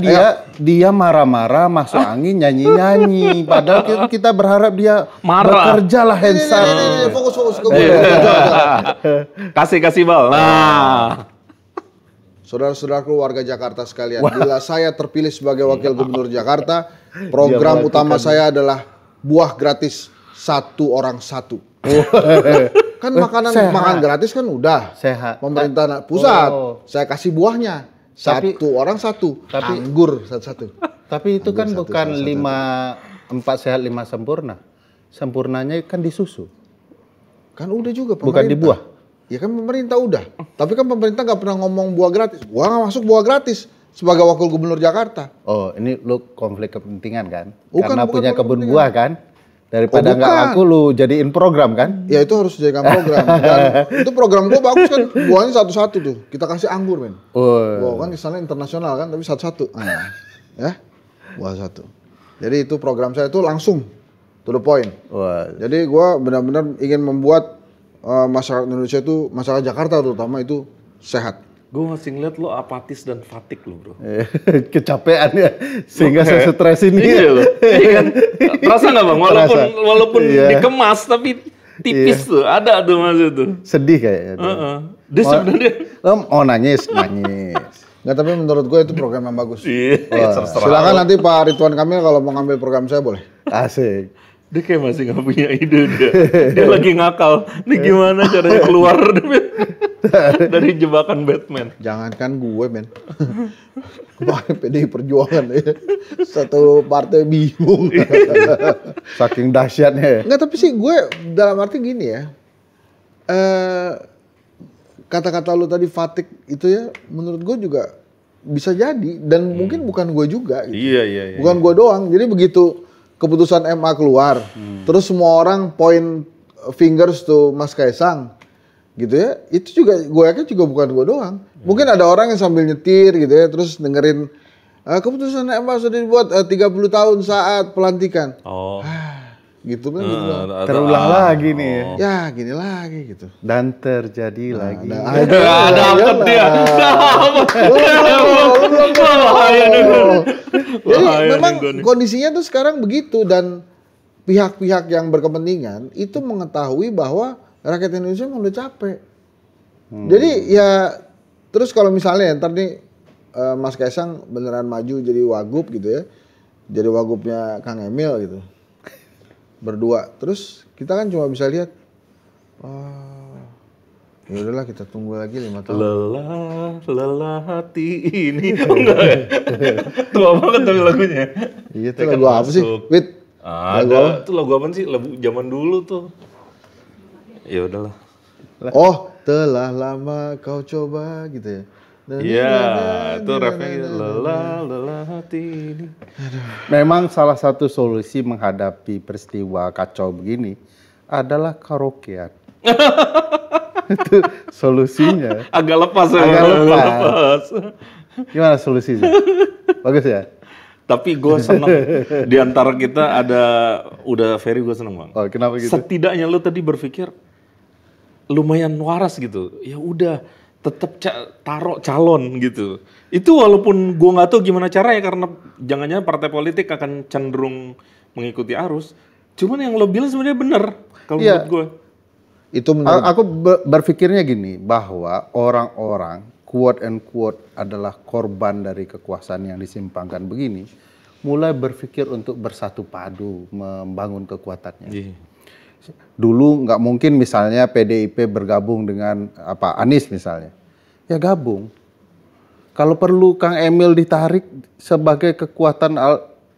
dia marah-marah, masuk angin, nyanyi-nyanyi. Padahal kita berharap dia marah. Bekerja lah Hensat. Fokus ke gue. Kasih bal. Nah. Saudara-saudaraku warga Jakarta sekalian, bila saya terpilih sebagai wakil gubernur Jakarta, program utama saya adalah buah gratis 1 orang 1. Kan makan gratis kan udah. Sehat. Pemerintah pusat, saya kasih buahnya. 1 orang 1. Anggur 1. Tapi itu kan bukan 4 sehat 5 sempurna. Sempurnanya kan di susu. Kan udah juga pemerintah. Bukan di buah. Ya kan pemerintah udah. Tapi kan pemerintah nggak pernah ngomong buah gratis. Gua nggak masuk buah gratis sebagai wakil gubernur Jakarta. Oh, ini lu konflik kepentingan kan? Bukan, Karena bukan punya kebun buah kan? Daripada bukan. nggak laku lu jadiin program kan? Ya itu harus dijadikan program. Dan itu program gua bagus kan. Buahnya satu-satu tuh. Kita kasih anggur men. Wah kan kesannya internasional kan, tapi satu-satu. Ya, buah 1. Jadi itu program saya itu langsung to the point. Jadi gua benar-benar ingin membuat masyarakat Indonesia itu, masyarakat Jakarta terutama itu sehat. Gue masih ngeliat lo apatis dan fatik lo bro. Kecapean ya, sehingga saya stres ini. Iya loh. Iya kan? Terasa nggak bang? Walaupun dikemas tapi tipis tuh, ada tuh maksud tuh. Sedih kayaknya. Dia sebenarnya. Oh nangis. Nggak, tapi menurut gue itu program yang bagus. Silakan nanti Pak Ridwan Kamil kalau mau ngambil program saya boleh. Asik. Dia kayak masih nggak punya ide dia lagi ngakal. Ini gimana caranya keluar dari jebakan Batman? Jangankan gue men. Kemarin PDI Perjuangan ya. Satu partai bingung. Saking dahsyatnya. Enggak, tapi sih gue dalam arti gini ya. Kata-kata lu tadi fatik itu ya menurut gue juga bisa jadi dan mungkin bukan gue juga gitu. Iya. Bukan gue doang. Jadi begitu keputusan MA keluar, terus semua orang point fingers to Mas Kaisang, gitu ya. Itu juga gue yakin juga bukan gue doang. Mungkin ada orang yang sambil nyetir gitu ya, terus dengerin keputusan MA sudah dibuat 30 tahun saat pelantikan. Gitu kan. Terulang lagi nih. Ya gini lagi gitu. Dan terjadi lagi. Dapet dia. Jadi memang kondisinya tuh sekarang begitu dan pihak-pihak yang berkepentingan itu mengetahui bahwa rakyat Indonesia memang udah capek. Jadi ya terus kalau misalnya ntar nih Mas Kaisang beneran maju jadi wagub gitu ya. Jadi wagubnya Kang Emil gitu. Berdua. Terus kita kan cuma bisa lihat ya udahlah kita tunggu lagi 5 tahun. Lelah hati ini. Enggak ya? Tua banget tapi lagunya. Iya itu lagu apa sih? Wait. Ada. Itu lagu apa sih? Lagu zaman dulu tuh. Ya udahlah. Oh, telah lama kau coba gitu ya. Iya, itu refnya gitu. Lelah hati ini. Memang salah satu solusi menghadapi peristiwa kacau begini adalah karaokean. Itu solusinya. Agak lepas. Gimana solusinya? Bagus ya? Tapi gue seneng di antara kita udah Ferry gue seneng bang. Oh, kenapa gitu? Setidaknya lo tadi berpikir lumayan waras gitu. Ya udah. Tetap taruh calon gitu. Itu walaupun gue nggak tahu gimana caranya karena jangan-jangan partai politik akan cenderung mengikuti arus. Cuman yang lo bilang sebenarnya benar kalau menurut gue. Itu menurut aku berpikirnya gini bahwa orang-orang quote and quote adalah korban dari kekuasaan yang disimpangkan begini, mulai berpikir untuk bersatu padu membangun kekuatannya. Dulu nggak mungkin misalnya PDIP bergabung dengan Anies misalnya. Ya gabung. Kalau perlu Kang Emil ditarik sebagai kekuatan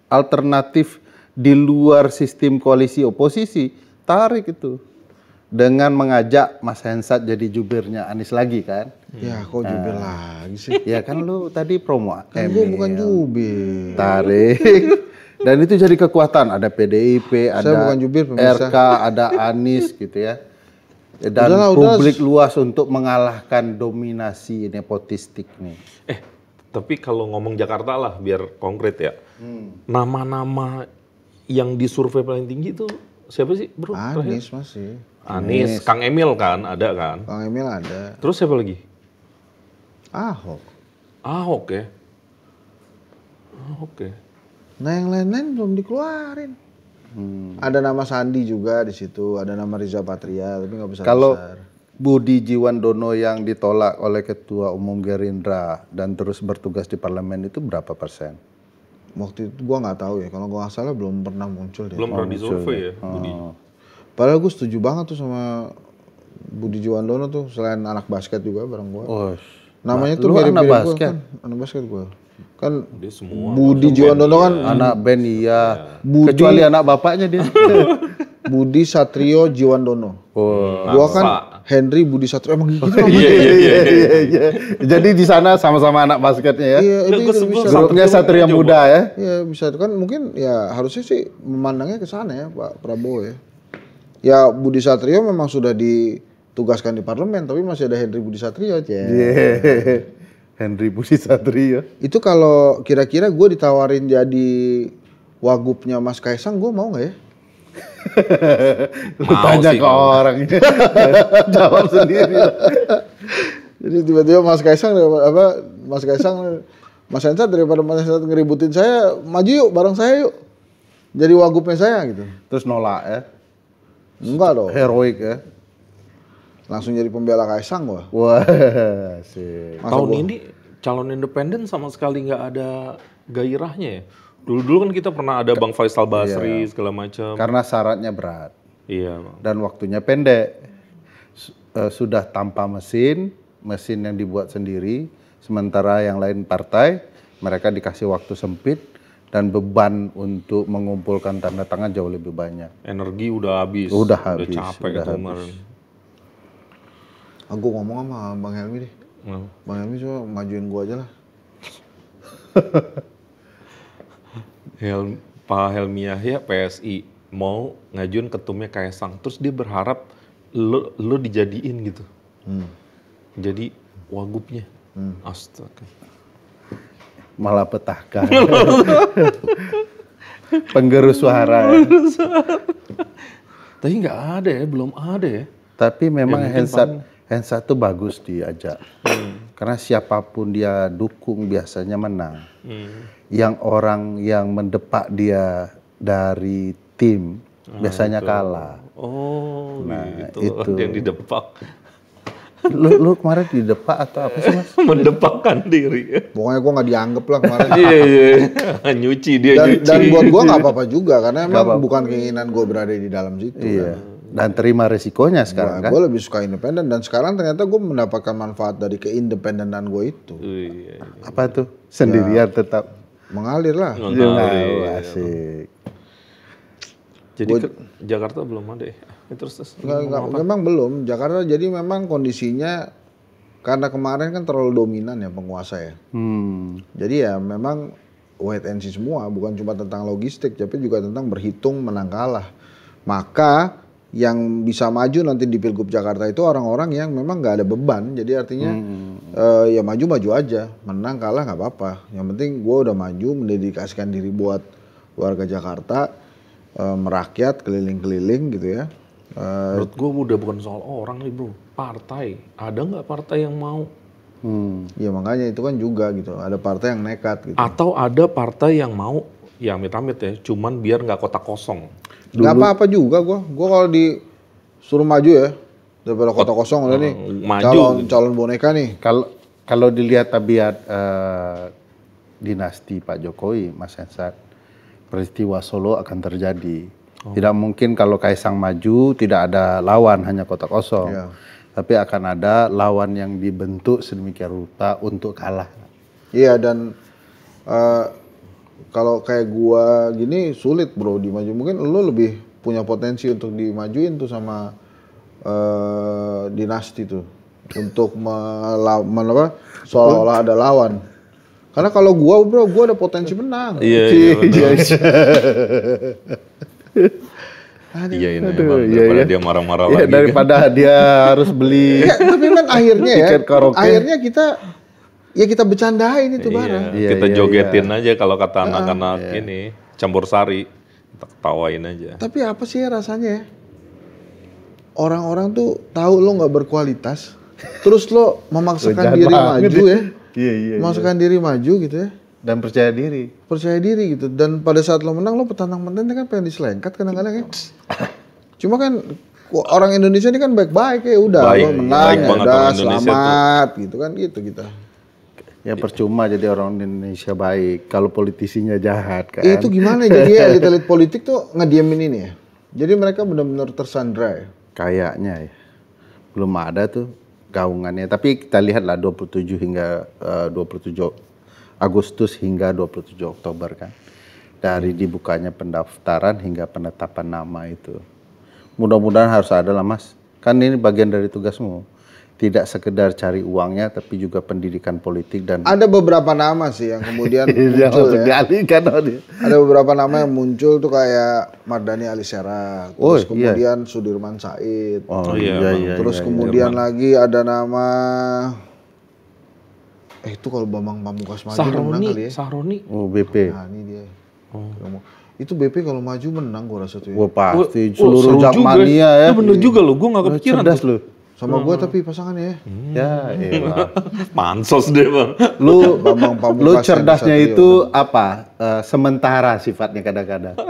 alternatif di luar sistem koalisi oposisi, tarik itu. Dengan mengajak Mas Hensat jadi jubirnya Anies lagi kan. Ya kok jubir lagi sih? Ya kan lu tadi promo Kan gue bukan jubir. tarik. Dan itu jadi kekuatan, ada PDIP, Saya ada bukan jubir, pemirsa. RK, ada Anies gitu ya. Dan Udahlah. publik luas untuk mengalahkan dominasi nepotistik nih. Tapi kalau ngomong Jakarta lah, biar konkret ya. Nama-nama yang disurvei paling tinggi itu siapa sih, bro? Anies masih. Anies, Kang Emil kan, ada kan? Kang Emil ada. Terus siapa lagi? Ahok. Ahok ya? Ahok ya? Nah yang lain-lain belum dikeluarin. Ada nama Sandi juga di situ, ada nama Riza Patria, tapi nggak besar. Kalau Budi Jiwandono yang ditolak oleh Ketua Umum Gerindra dan terus bertugas di parlemen itu berapa persen? Waktu itu gua nggak tahu ya, kalau gua nggak salah belum pernah muncul deh. Belum pernah disurvei ya, Budi? Padahal gue setuju banget tuh sama Budi Jiwandono tuh, selain anak basket juga bareng gua. Oh, Namanya tuh lu anak mirip-mirip gua basket? kan, anak basket gua. Kan Dia semua. Budi Jiwandono kan anak band iya. Budi- Kecuali anak bapaknya dia. Budi Satrio Jiwandono. Oh. Gua kan Henry Budi Satrio, emang gitu namanya. Iya. Jadi di sana sama-sama anak basketnya ya. Iya, itu Gua bisa. sebel Grupnya Satria Muda ya. Iya bisa kan, mungkin ya harusnya sih memandangnya ke sana ya Pak Prabowo ya. Ya Budi Satrio memang sudah ditugaskan di parlemen, tapi masih ada Henry Budi Satrio aja. Iya. Henry Budi Satrio. Itu kalau kira-kira gue ditawarin jadi wagubnya Mas Kaisang, gue mau nggak ya? Lu tanya sih ke kalau- orang. Jawab sendiri. Jadi tiba-tiba Mas Kaisang Mas Hensat daripada Mas Hensat ngeributin saya, maju yuk bareng saya yuk. Jadi wagubnya saya gitu. Terus nolak ya. Enggak dong. Heroik ya. Langsung jadi pembela Kaisang gua. Wah, sih. Masa Tahun gua- ini calon independen sama sekali nggak ada gairahnya ya. Dulu-dulu kan kita pernah ada Bang Faisal Basri segala macam. Karena syaratnya berat Iya, Bang. dan waktunya pendek. Sudah tanpa mesin yang dibuat sendiri, sementara yang lain partai, mereka dikasih waktu sempit dan beban untuk mengumpulkan tanda tangan jauh lebih banyak. Energi udah habis. Udah habis, capek udah itu habis. kemarin. Aku ngomong sama Bang Helmi deh. Nah, Bang Helmi coba majuin gua aja lah. Pak Helmi Yahya PSI mau ngajuin ketumnya Kaisang, terus dia berharap lo dijadiin gitu. Jadi wagubnya. Astaga. Malah petahkan. Penggerus suara ya. Tapi nggak ada ya, belum ada ya. Tapi memang Ya, mungkin Hensat tuh bagus diajak. Karena siapapun dia dukung biasanya menang. Yang orang yang mendepak dia dari tim biasanya kalah. Oh, Nah, gitu. itu. Yang didepak. Lu kemarin didepak atau apa sih Mas? Mendepakkan diri. Pokoknya gua nggak dianggap lah kemarin. Iya. Nyuci dia nyuci. Dan buat gua nggak apa-apa juga, karena emang bukan keinginan gua berada di dalam situ. Iya. Dan terima resikonya sekarang kan. Gue lebih suka independen, dan sekarang ternyata gue mendapatkan manfaat dari keindependenan gue itu. Iya. Apa tuh? Sendirian tetap. Mengalir lah. Oh, asik. Jadi Jakarta belum ada ya? Terus. Enggak, memang belum. Jakarta jadi memang kondisinya karena kemarin kan terlalu dominan ya penguasa ya. Jadi ya memang wait and see semua, bukan cuma tentang logistik, tapi juga tentang berhitung menang kalah. Maka yang bisa maju nanti di Pilgub Jakarta itu orang-orang yang memang nggak ada beban. Jadi artinya ya maju-maju aja, menang kalah nggak apa-apa. Yang penting gue udah maju, mendedikasikan diri buat warga Jakarta, merakyat, keliling-keliling gitu ya. Menurut gue udah bukan soal orang nih bro, partai. Ada nggak partai yang mau? Ya makanya itu kan juga gitu, ada partai yang nekat gitu. Atau ada partai yang mau, ya amit-amit ya, cuman biar nggak kotak kosong. Nggak apa-apa juga gue kalau disuruh maju ya, daripada kota kosong udah nih, maju. calon boneka nih. Kalau dilihat tabiat dinasti Pak Jokowi, Mas Hensat, peristiwa Solo akan terjadi. Tidak mungkin kalau Kaisang maju tidak ada lawan, hanya kotak kosong. Iya. Tapi akan ada lawan yang dibentuk sedemikian rupa untuk kalah. Iya, dan kalau kayak gua gini sulit bro dimaju. Mungkin lu lebih punya potensi untuk dimajuin tuh sama dinasti tuh untuk seolah-olah ada lawan. Karena kalau gua bro, gua ada potensi menang. Iya, iya ini emang daripada dia marah-marah Iya, lagi. daripada dia harus beli. Iya, tapi kan akhirnya ya, Tiket karaoke. akhirnya kita bercandain itu barang. Iya, Iya, kita iya, jogetin aja kalau kata anak-anak ini, campur sari. Kita ketawain aja. Tapi apa sih ya rasanya ya? Orang-orang tuh tahu lo nggak berkualitas, terus lo memaksakan Jahat diri banget maju ya, Iya. memaksakan diri maju gitu ya, Dan percaya diri. percaya diri gitu. Dan pada saat lo menang lo petantang-petantang kan pengen diselengkat kadang-kadang ya. Cuma kan orang Indonesia ini kan baik-baik ya, udah Baik, lo menang baik ya banget udah orang Indonesia selamat gitu kan gitu kita. Ya percuma jadi orang Indonesia baik kalau politisinya jahat kan. Itu gimana jadi elit-elit politik tuh ngediemin ini ya? Jadi mereka benar-benar tersandra ya? Kayaknya ya. Belum ada tuh gaungannya. Tapi kita lihatlah 27 hingga 27 Agustus hingga 27 Oktober kan. Dari dibukanya pendaftaran hingga penetapan nama itu. Mudah-mudahan harus ada lah Mas. Kan ini bagian dari tugasmu. Tidak sekedar cari uangnya tapi juga pendidikan politik dan Ada beberapa nama sih yang kemudian muncul ya. dialihkan sama dia. Ada beberapa nama yang muncul tuh kayak Mardhani Alisera, terus kemudian Sudirman Said. Oh iya, iya. Terus kemudian lagi ada nama itu kalau Bambang Pamungkas maju menang kali ya. Sahroni. Oh BP. Nah, ini dia. Itu BP kalau maju menang gua rasa tuh ya. Wah pasti seru seluruh juga Jakmania ya. Itu bener juga loh, gue gak kepikiran. Cerdas lu. Sama gua tapi pasangannya ya. Ya, elah. Pansos deh bang. Lu Bambang Pamungkas lu dan cerdasnya Satrio. itu apa? Sementara sifatnya kadang-kadang.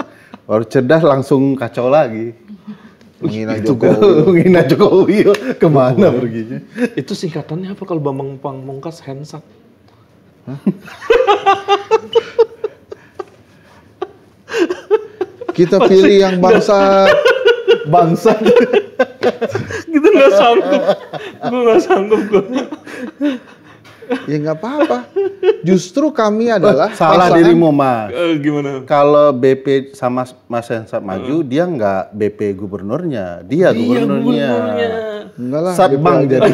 Baru cerdas langsung kacau lagi. Menghina Itu Jokowi. menghina Jokowi kemana perginya? Itu singkatannya apa kalau Bambang Pamungkas Hensat? Kita pilih yang bangsa. Bangsa. Kita nggak sanggup. Gue nggak sanggup gue. Ya nggak apa-apa. Justru kami adalah Salah pasangan- dirimu Mas. Gimana? Kalau BP sama Mas Hensat maju, dia nggak BP gubernurnya, dia gubernurnya. Enggak lah. Satbang BP aja. jadi.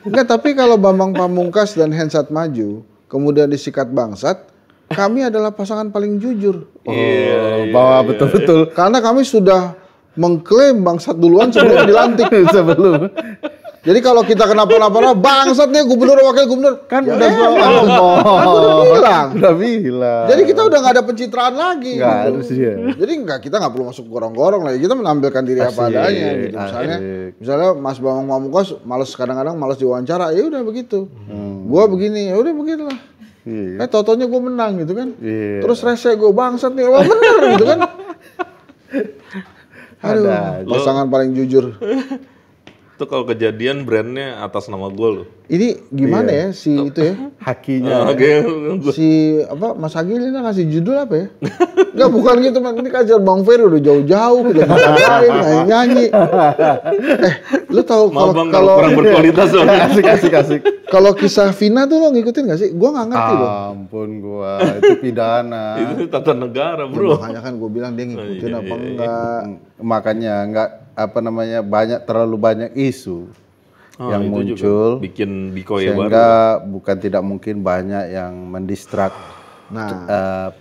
Enggak, tapi kalau Bambang Pamungkas dan Hensat maju, kemudian disikat Bangsat, kami adalah pasangan paling jujur. Bahwa betul-betul Karena kami sudah mengklaim Bangsat duluan sebelum dilantik. sebelum Jadi kalau kita kenapa-napa, Bangsat nih gubernur wakil gubernur. kan Ya udah emang. ngomong. Kan udah bilang. Udah bilang. Jadi kita udah nggak ada pencitraan lagi. Nggak gitu. harus ya. Jadi kita nggak perlu masuk gorong-gorong lagi. Kita menampilkan diri apa Asik, adanya. Gitu. asik. Misalnya Mas Bambang Pamungkas malas kadang-kadang malas diwawancara. Ya udah begitu. Gua begini. Ya udah begitulah. Iya. Totonya gue menang gitu kan. Iya. Terus rese gue Bangsat nih. Wah bener gitu kan. Aduh, Ada. pasangan paling jujur. Itu kalau kejadian brandnya atas nama gue loh. Ini gimana ya si itu ya? Hakinya. Oke. Si apa Mas Agil ini ngasih judul apa ya? Enggak bukan gitu man. Ini kajar Bang Ferry udah jauh-jauh udah ngapain nyanyi. Lu tahu Maaf bang kalau kurang berkualitas dong. Asik. kalau kisah Vina tuh lo ngikutin gak sih? Gua nggak ngerti loh. Ampun gua, itu pidana. Itu tata negara Ya, bro. makanya kan gue bilang dia ngikutin apa enggak. Makanya nggak terlalu banyak isu yang itu muncul juga bikin dikoy baru. sehingga bukan tidak mungkin banyak yang mendistrak Nah,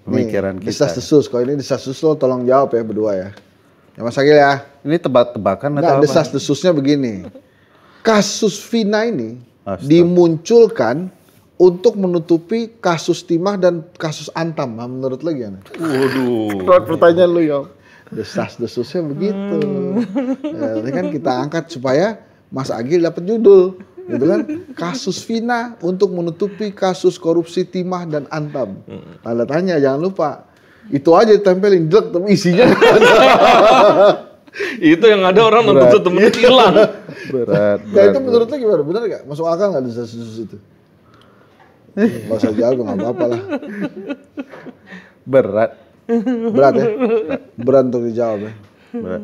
pemikiran nih, kita. desas-desus. Kalau ini desas-desus lo tolong jawab ya berdua ya. Ya Mas Agil ya. Ini tebak-tebakan Enggak, atau apa? desas-desusnya begini. Kasus Vina ini Astaga. dimunculkan untuk menutupi kasus timah dan kasus Antam. Nah, menurut lo gimana? Waduh. Pertanyaan lu ya. Desas-desusnya begitu. Ya, ini kan kita angkat supaya Mas Agil dapat judul. Gitu kan? Kasus Vina untuk menutupi kasus korupsi timah dan Antam. Tanda tanya, jangan lupa. Itu aja ditempelin jelek tapi isinya nggak ada. Itu yang ada orang nonton satu menit hilang. Berat. Nah itu menurut lo gimana? Benar nggak? Masuk akal nggak desas-desus itu? Gak usah jago, nggak apa-apa lah. Berat. Berat ya? Berat untuk dijawab ya. Berat.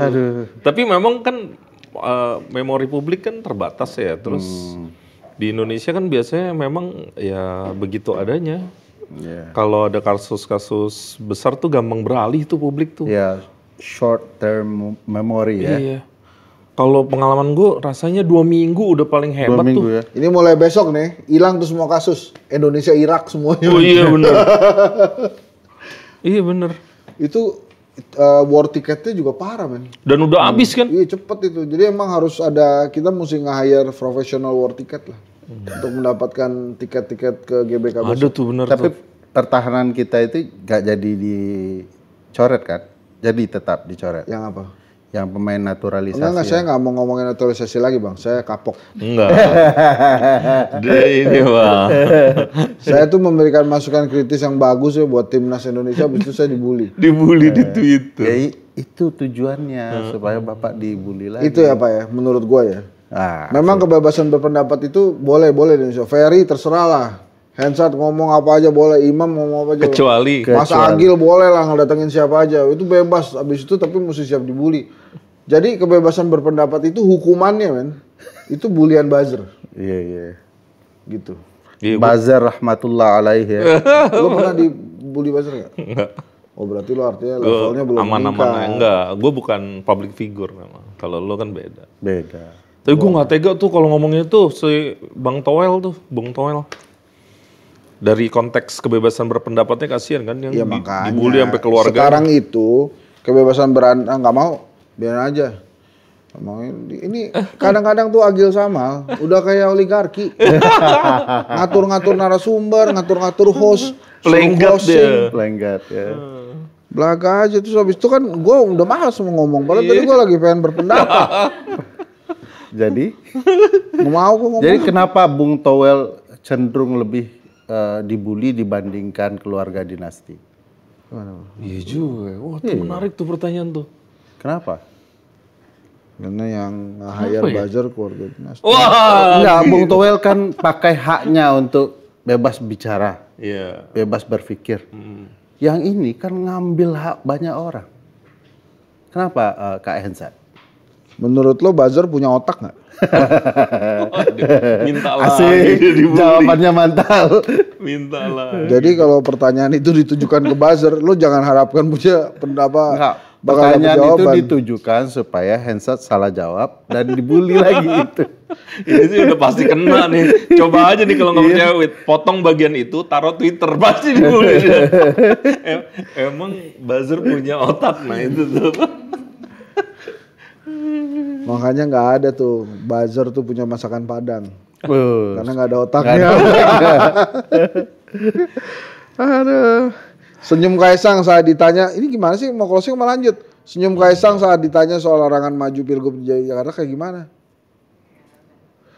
Aduh. Tapi memang kan memori publik kan terbatas ya. Terus di Indonesia kan biasanya memang ya begitu adanya. Yeah. Kalau ada kasus-kasus besar tuh gampang beralih tuh publik tuh. Ya, short term memory ya. Iya. Kalau pengalaman gue rasanya 2 minggu udah paling 2 hebat minggu tuh. ya. Ini mulai besok nih, hilang tuh semua kasus. Indonesia, Irak semuanya. Oh iya bener. Iya bener. Itu war tiketnya juga parah men. Dan udah habis kan? Iya cepet itu. Jadi emang harus ada, kita mesti nge-hire professional war ticket lah. Untuk mendapatkan tiket-tiket ke GBK besok. Ada tuh bener Tapi tuh. pertahanan kita itu gak jadi dicoret kan? Jadi tetap dicoret. Yang apa? Yang pemain naturalisasi. Enggak, saya nggak mau ngomongin naturalisasi lagi bang. Saya kapok. Enggak. Dia ini bang. Saya tuh memberikan masukan kritis yang bagus ya buat timnas Indonesia. Habis itu saya dibully. Dibully di Twitter. Ya, itu tujuannya supaya Bapak dibully lagi. Itu ya pak ya, menurut gua ya. Ah, Memang kebebasan berpendapat itu boleh di Indonesia. Ferry terserah lah. Hensat ngomong apa aja boleh, Imam ngomong apa aja. Kecuali. Mas Agil boleh lah ngedatengin siapa aja. Itu bebas. Abis itu tapi mesti siap dibully. Jadi kebebasan berpendapat itu hukumannya men. Itu bulian buzzer. Iya. Gitu. Iya, Bazar rahmatullah alaihi ya. Lo pernah dibully buzzer gak? Enggak. Oh berarti lo artinya levelnya belum Aman-aman meningkat. enggak. Gue bukan public figure memang. Kalau lo kan beda. Beda. Tapi gue nggak tega tuh kalau ngomongnya tuh si Bang Toel tuh, Bung Toel. Dari konteks kebebasan berpendapatnya kasihan kan yang Ya makanya. dibully sampai keluarga. Sekarang itu kebebasan nggak mau, biar aja. Mau ini kadang-kadang tuh Agil sama, udah kayak oligarki. Ngatur-ngatur narasumber, ngatur-ngatur host, Playing suruh God dia. Lenggat ya. Belaga aja terus habis itu kan gue udah malas mau ngomong. Padahal tadi gue lagi pengen berpendapat. Jadi, Nggak mau gue ngomong. jadi kenapa Bung Towel cenderung lebih dibully dibandingkan keluarga dinasti? Iya juga. Wah, tuh menarik tuh pertanyaan tuh. Kenapa? Karena yang nge-hire buzzer keluarga dinasti. Wah. Enggak, Bung Towel kan pakai haknya untuk bebas bicara, Iya. bebas berpikir. Yang ini kan ngambil hak banyak orang. Kenapa Kak Hensat? Menurut lo buzzer punya otak nggak? Minta lah. Asik, jawabannya mantap. Minta lah. Jadi kalau pertanyaan itu ditujukan ke buzzer, lo jangan harapkan punya pendapat. Enggak, Bakal dapet pertanyaan itu jawaban. ditujukan supaya Hensat salah jawab dan dibully lagi itu. Ini sih udah pasti kena nih. Coba aja nih kalau nggak percaya, Wit. Potong bagian itu, taruh Twitter, pasti dibully dia. Emang buzzer punya otak, nah itu tuh. Makanya nggak ada tuh buzzer tuh punya masakan Padang. Karena nggak ada otaknya. Aduh. Senyum Kaisang saat ditanya, ini gimana sih mau closing mau lanjut? Senyum Kaisang saat ditanya soal larangan maju Pilgub Jakarta kayak gimana?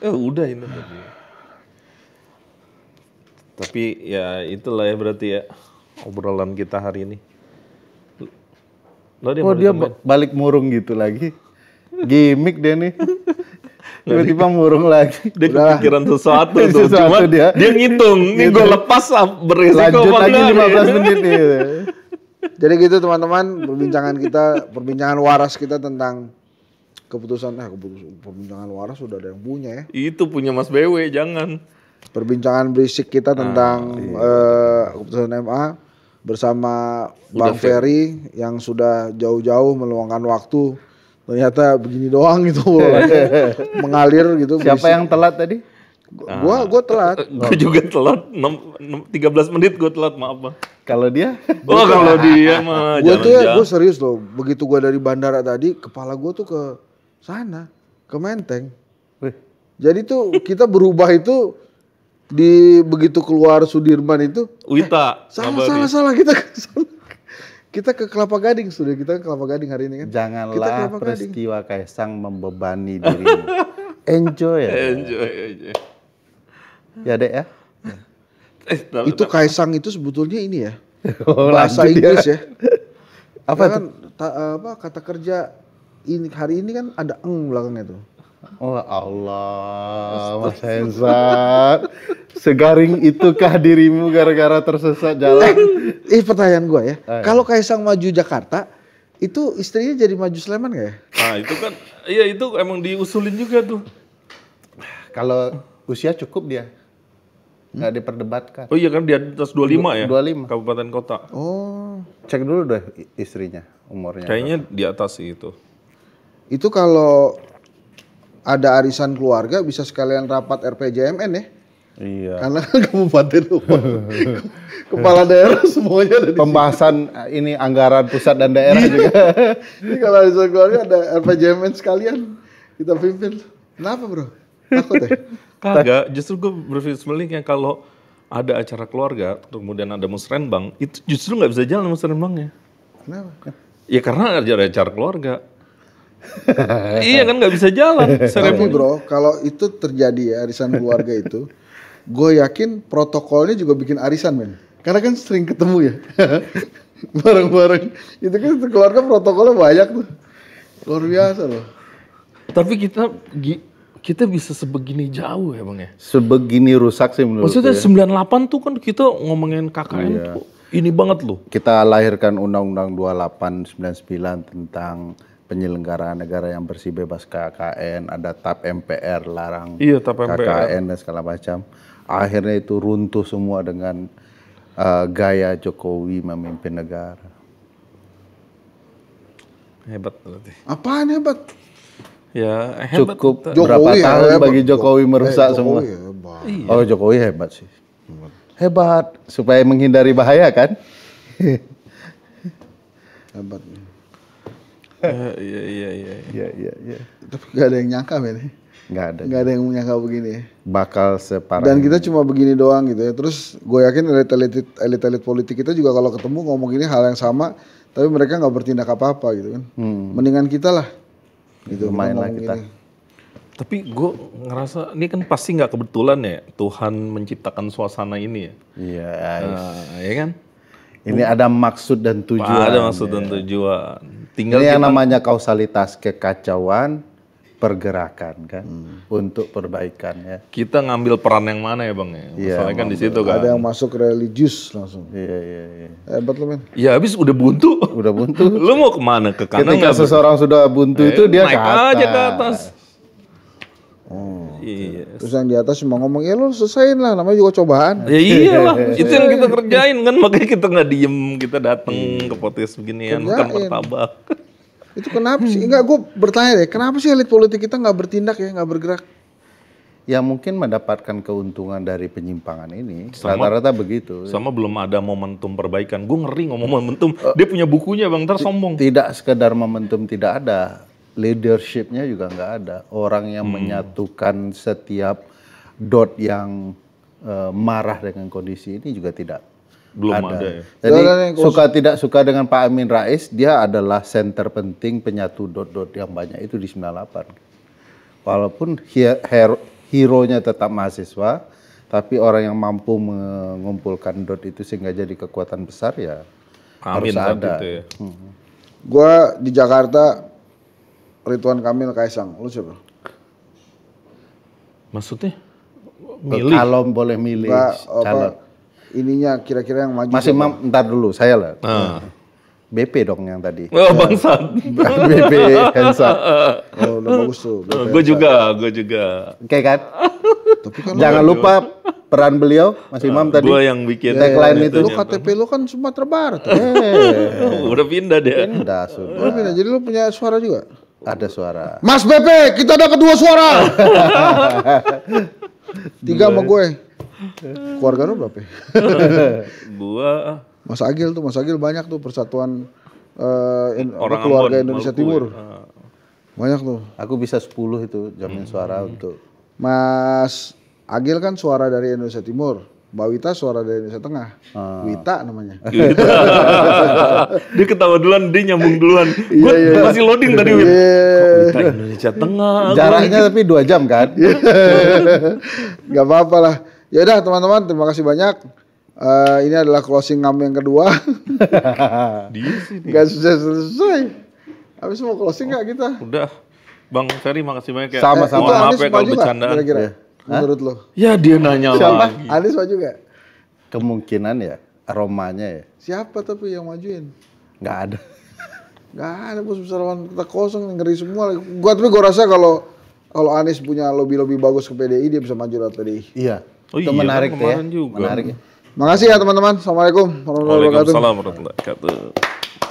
Udah ini tadi. Tapi ya itulah ya berarti ya obrolan kita hari ini. Lo Oh dia balik murung gitu lagi. Gimik dia nih. Tiba-tiba murung lagi. dia kepikiran sesuatu tuh. Sesuatu Cuma dia. dia ngitung. Nih gue lepas beresiko Lanjut apa lagi enggak 15 nih? menit nih. Jadi gitu teman-teman, perbincangan waras kita tentang perbincangan waras sudah ada yang punya ya. Itu punya Mas BW, jangan. Perbincangan berisik kita tentang keputusan MA bersama Bang Ferry yang sudah jauh-jauh meluangkan waktu. Ternyata begini doang gitu mengalir gitu. Siapa yang telat tadi? Gua telat. Gue juga telat. 13 menit gue telat, maaf Bang. Kalau dia? Oh kalau dia mah Gue tuh ya, jalan-jalan. gue serius loh. Begitu gue dari bandara tadi, kepala gue tuh ke sana, ke Menteng. Wih. Jadi tuh kita berubah itu di begitu keluar Sudirman itu. Wita. Salah kita ke Kelapa Gading sudah, kita ke Kelapa Gading hari ini kan. Kita Janganlah Kelapa Gading. peristiwa Kaisang membebani dirimu. Enjoy ya. Enjoy aja. Ya dek ya. Itu Kaisang itu sebetulnya ini ya. Oh, Bahasa lanjut Inggris ya. Apa kan kata kerja ini hari ini kan ada eng belakangnya tuh. Oh Allah, Mas Hensat. Segaring itukah dirimu gara-gara tersesat jalan? Pertanyaan gue ya. Kalau Kaisang maju Jakarta, itu istrinya jadi maju Sleman gak ya? Nah itu kan, iya itu emang diusulin juga tuh. Kalau usia cukup dia. Nggak diperdebatkan. Oh iya kan di atas 25 ya? 25. Kabupaten kota. Oh. Cek dulu deh istrinya, umurnya. Kayaknya di atas sih itu. Itu kalau ada arisan keluarga bisa sekalian rapat RPJMN ya? Iya. Karena kan kabupaten kepala daerah semuanya ada di Pembahasan ini anggaran pusat dan daerah juga. Ini kalau arisan keluarga ada RPJMN sekalian kita pimpin. Kenapa bro? Takut ya? Kagak, justru gue berpikir sebaliknya kalau ada acara keluarga, kemudian ada musrenbang, itu justru nggak bisa jalan musrenbangnya. Kenapa? Ya karena ada acara keluarga. Iya kan nggak bisa jalan. Tapi bro, kalau itu terjadi ya arisan keluarga itu, gue yakin protokolnya juga bikin arisan men. Karena kan sering ketemu ya, bareng-bareng. Itu kan keluarga protokolnya banyak tuh, luar biasa loh. Tapi kita bisa sebegini jauh ya bang ya. Sebegini rusak sih menurut Maksudnya saya. 98 tuh kan kita ngomongin KKN tuh ini banget loh. Kita lahirkan Undang-Undang 2899 tentang penyelenggaraan negara yang bersih bebas KKN, ada TAP MPR larang Iya, TAP MPR. KKN dan segala macam. Akhirnya itu runtuh semua dengan gaya Jokowi memimpin negara. Hebat berarti. Apaan hebat? Ya hebat. Cukup Jokowi berapa tahun hebat. bagi Jokowi merusak semua. Jokowi hebat. Oh Jokowi hebat sih. Hebat supaya menghindari bahaya kan? Hebat. Iya. Tapi gak ada yang nyangka men. Nggak ada. Gak ada yang nyangka begini ya. Bakal separah. Dan kita cuma begini doang gitu ya. Terus gue yakin elit-elit politik kita juga kalau ketemu ngomong ini hal yang sama, tapi mereka nggak bertindak apa-apa gitu kan. Mendingan kita lah. Gitu. Lumayan lah ngomong kita. gini. Tapi gue ngerasa ini kan pasti nggak kebetulan ya Tuhan menciptakan suasana ini ya. Iya. Ya kan? Ini ada maksud dan tujuan. Ada maksud dan tujuan. Tinggal Ini yang kita- namanya kausalitas kekacauan pergerakan kan untuk perbaikan ya. kita ngambil peran yang mana ya bang ya? Iya, Masalahnya kan di situ kan. Ada yang masuk religius langsung. Iya. Hebat lu men. Ya habis udah buntu. Udah buntu. Lu mau kemana? Ke kanan Ketika nggak? seseorang sudah buntu itu dia naik ke atas. aja ke atas. Iya. Terus yang di atas cuma ngomong, ya lu selesain lah, namanya juga cobaan. Ya iyalah, itu yang kita kerjain kan, makanya kita nggak diem, kita datang ke podcast beginian, makan Kerjain. martabak. Itu kenapa sih? Enggak, gue bertanya deh, kenapa sih elit politik kita nggak bertindak ya, nggak bergerak? Yang mungkin mendapatkan keuntungan dari penyimpangan ini Sama- rata-rata begitu. Sama belum ada momentum perbaikan. Gue ngeri ngomong momentum. Dia punya bukunya bang, ntar sombong. Tidak sekedar momentum tidak ada, leadershipnya juga nggak ada. Orang yang menyatukan setiap dot yang marah dengan kondisi ini juga tidak Belum ada ya. Jadi Ada yang suka tidak suka dengan Pak Amin Rais, dia adalah center penting penyatu dot-dot yang banyak itu di 98. Walaupun hero-nya tetap mahasiswa, tapi orang yang mampu mengumpulkan dot itu sehingga jadi kekuatan besar ya Amin harus saat ada. itu ya. Gue di Jakarta, Ridwan Kamil, Kaisang, lu siapa? Maksudnya? Milih? Kalau boleh milih Enggak, calon. ininya kira-kira yang maju. Mas siapa? Imam, ntar dulu, saya lah. Ah. BP dong yang tadi. Oh bangsat. BP Hensat. Oh, udah bagus tuh. Gue juga. Oke kan? Tapi kan Jangan lupa peran beliau, Mas Imam tadi. Gue yang bikin Tagline itu. lu KTP lu kan Sumatera Barat. Tuh. Udah pindah dia. Udah, sudah. Lu pindah, jadi lu punya suara juga? Ada suara. Mas BP, kita ada kedua suara. 3 sama gue. Keluarga lu berapa? Gue Mas Agil tuh, Mas Agil banyak tuh persatuan orang keluarga Ambon, Indonesia Maluku, Timur. ya. Banyak tuh. Aku bisa 10 itu jamin suara untuk Mas Agil kan suara dari Indonesia Timur. Mbak Wita suara dari Indonesia Tengah. Wita namanya. Dia ketawa duluan, dia nyambung duluan. Gue masih loading tadi. Win. Kita Indonesia Tengah. jaraknya tapi 2 jam kan? Gak apa-apa lah. Ya udah teman-teman, terima kasih banyak. Ini adalah closing ngam yang kedua. Dia sih nih. Gak selesai. Habis mau closing gak kita? Udah. Bang Ferry makasih banyak ya. Sama-sama. Mohon maaf Anies ya kalau maju nggak bercandaan. kira-kira? Ya. Menurut lo? Ya dia nanya lagi. Anies maju nggak? Kemungkinan ya, aromanya ya, Siapa tapi yang majuin? nggak ada. Nggak ada, bos, besar kita kosong, ngeri semua. Tapi gue rasa kalau Anies punya lobby bagus ke PDI, dia bisa maju lewat PDI. Iya. Oh Itu iya, menarik kan tuh ya. kemarin juga. Menarik ya. Makasih ya teman-teman. Assalamualaikum warahmatullahi wabarakatuh. Waalaikumsalam warahmatullahi wabarakatuh.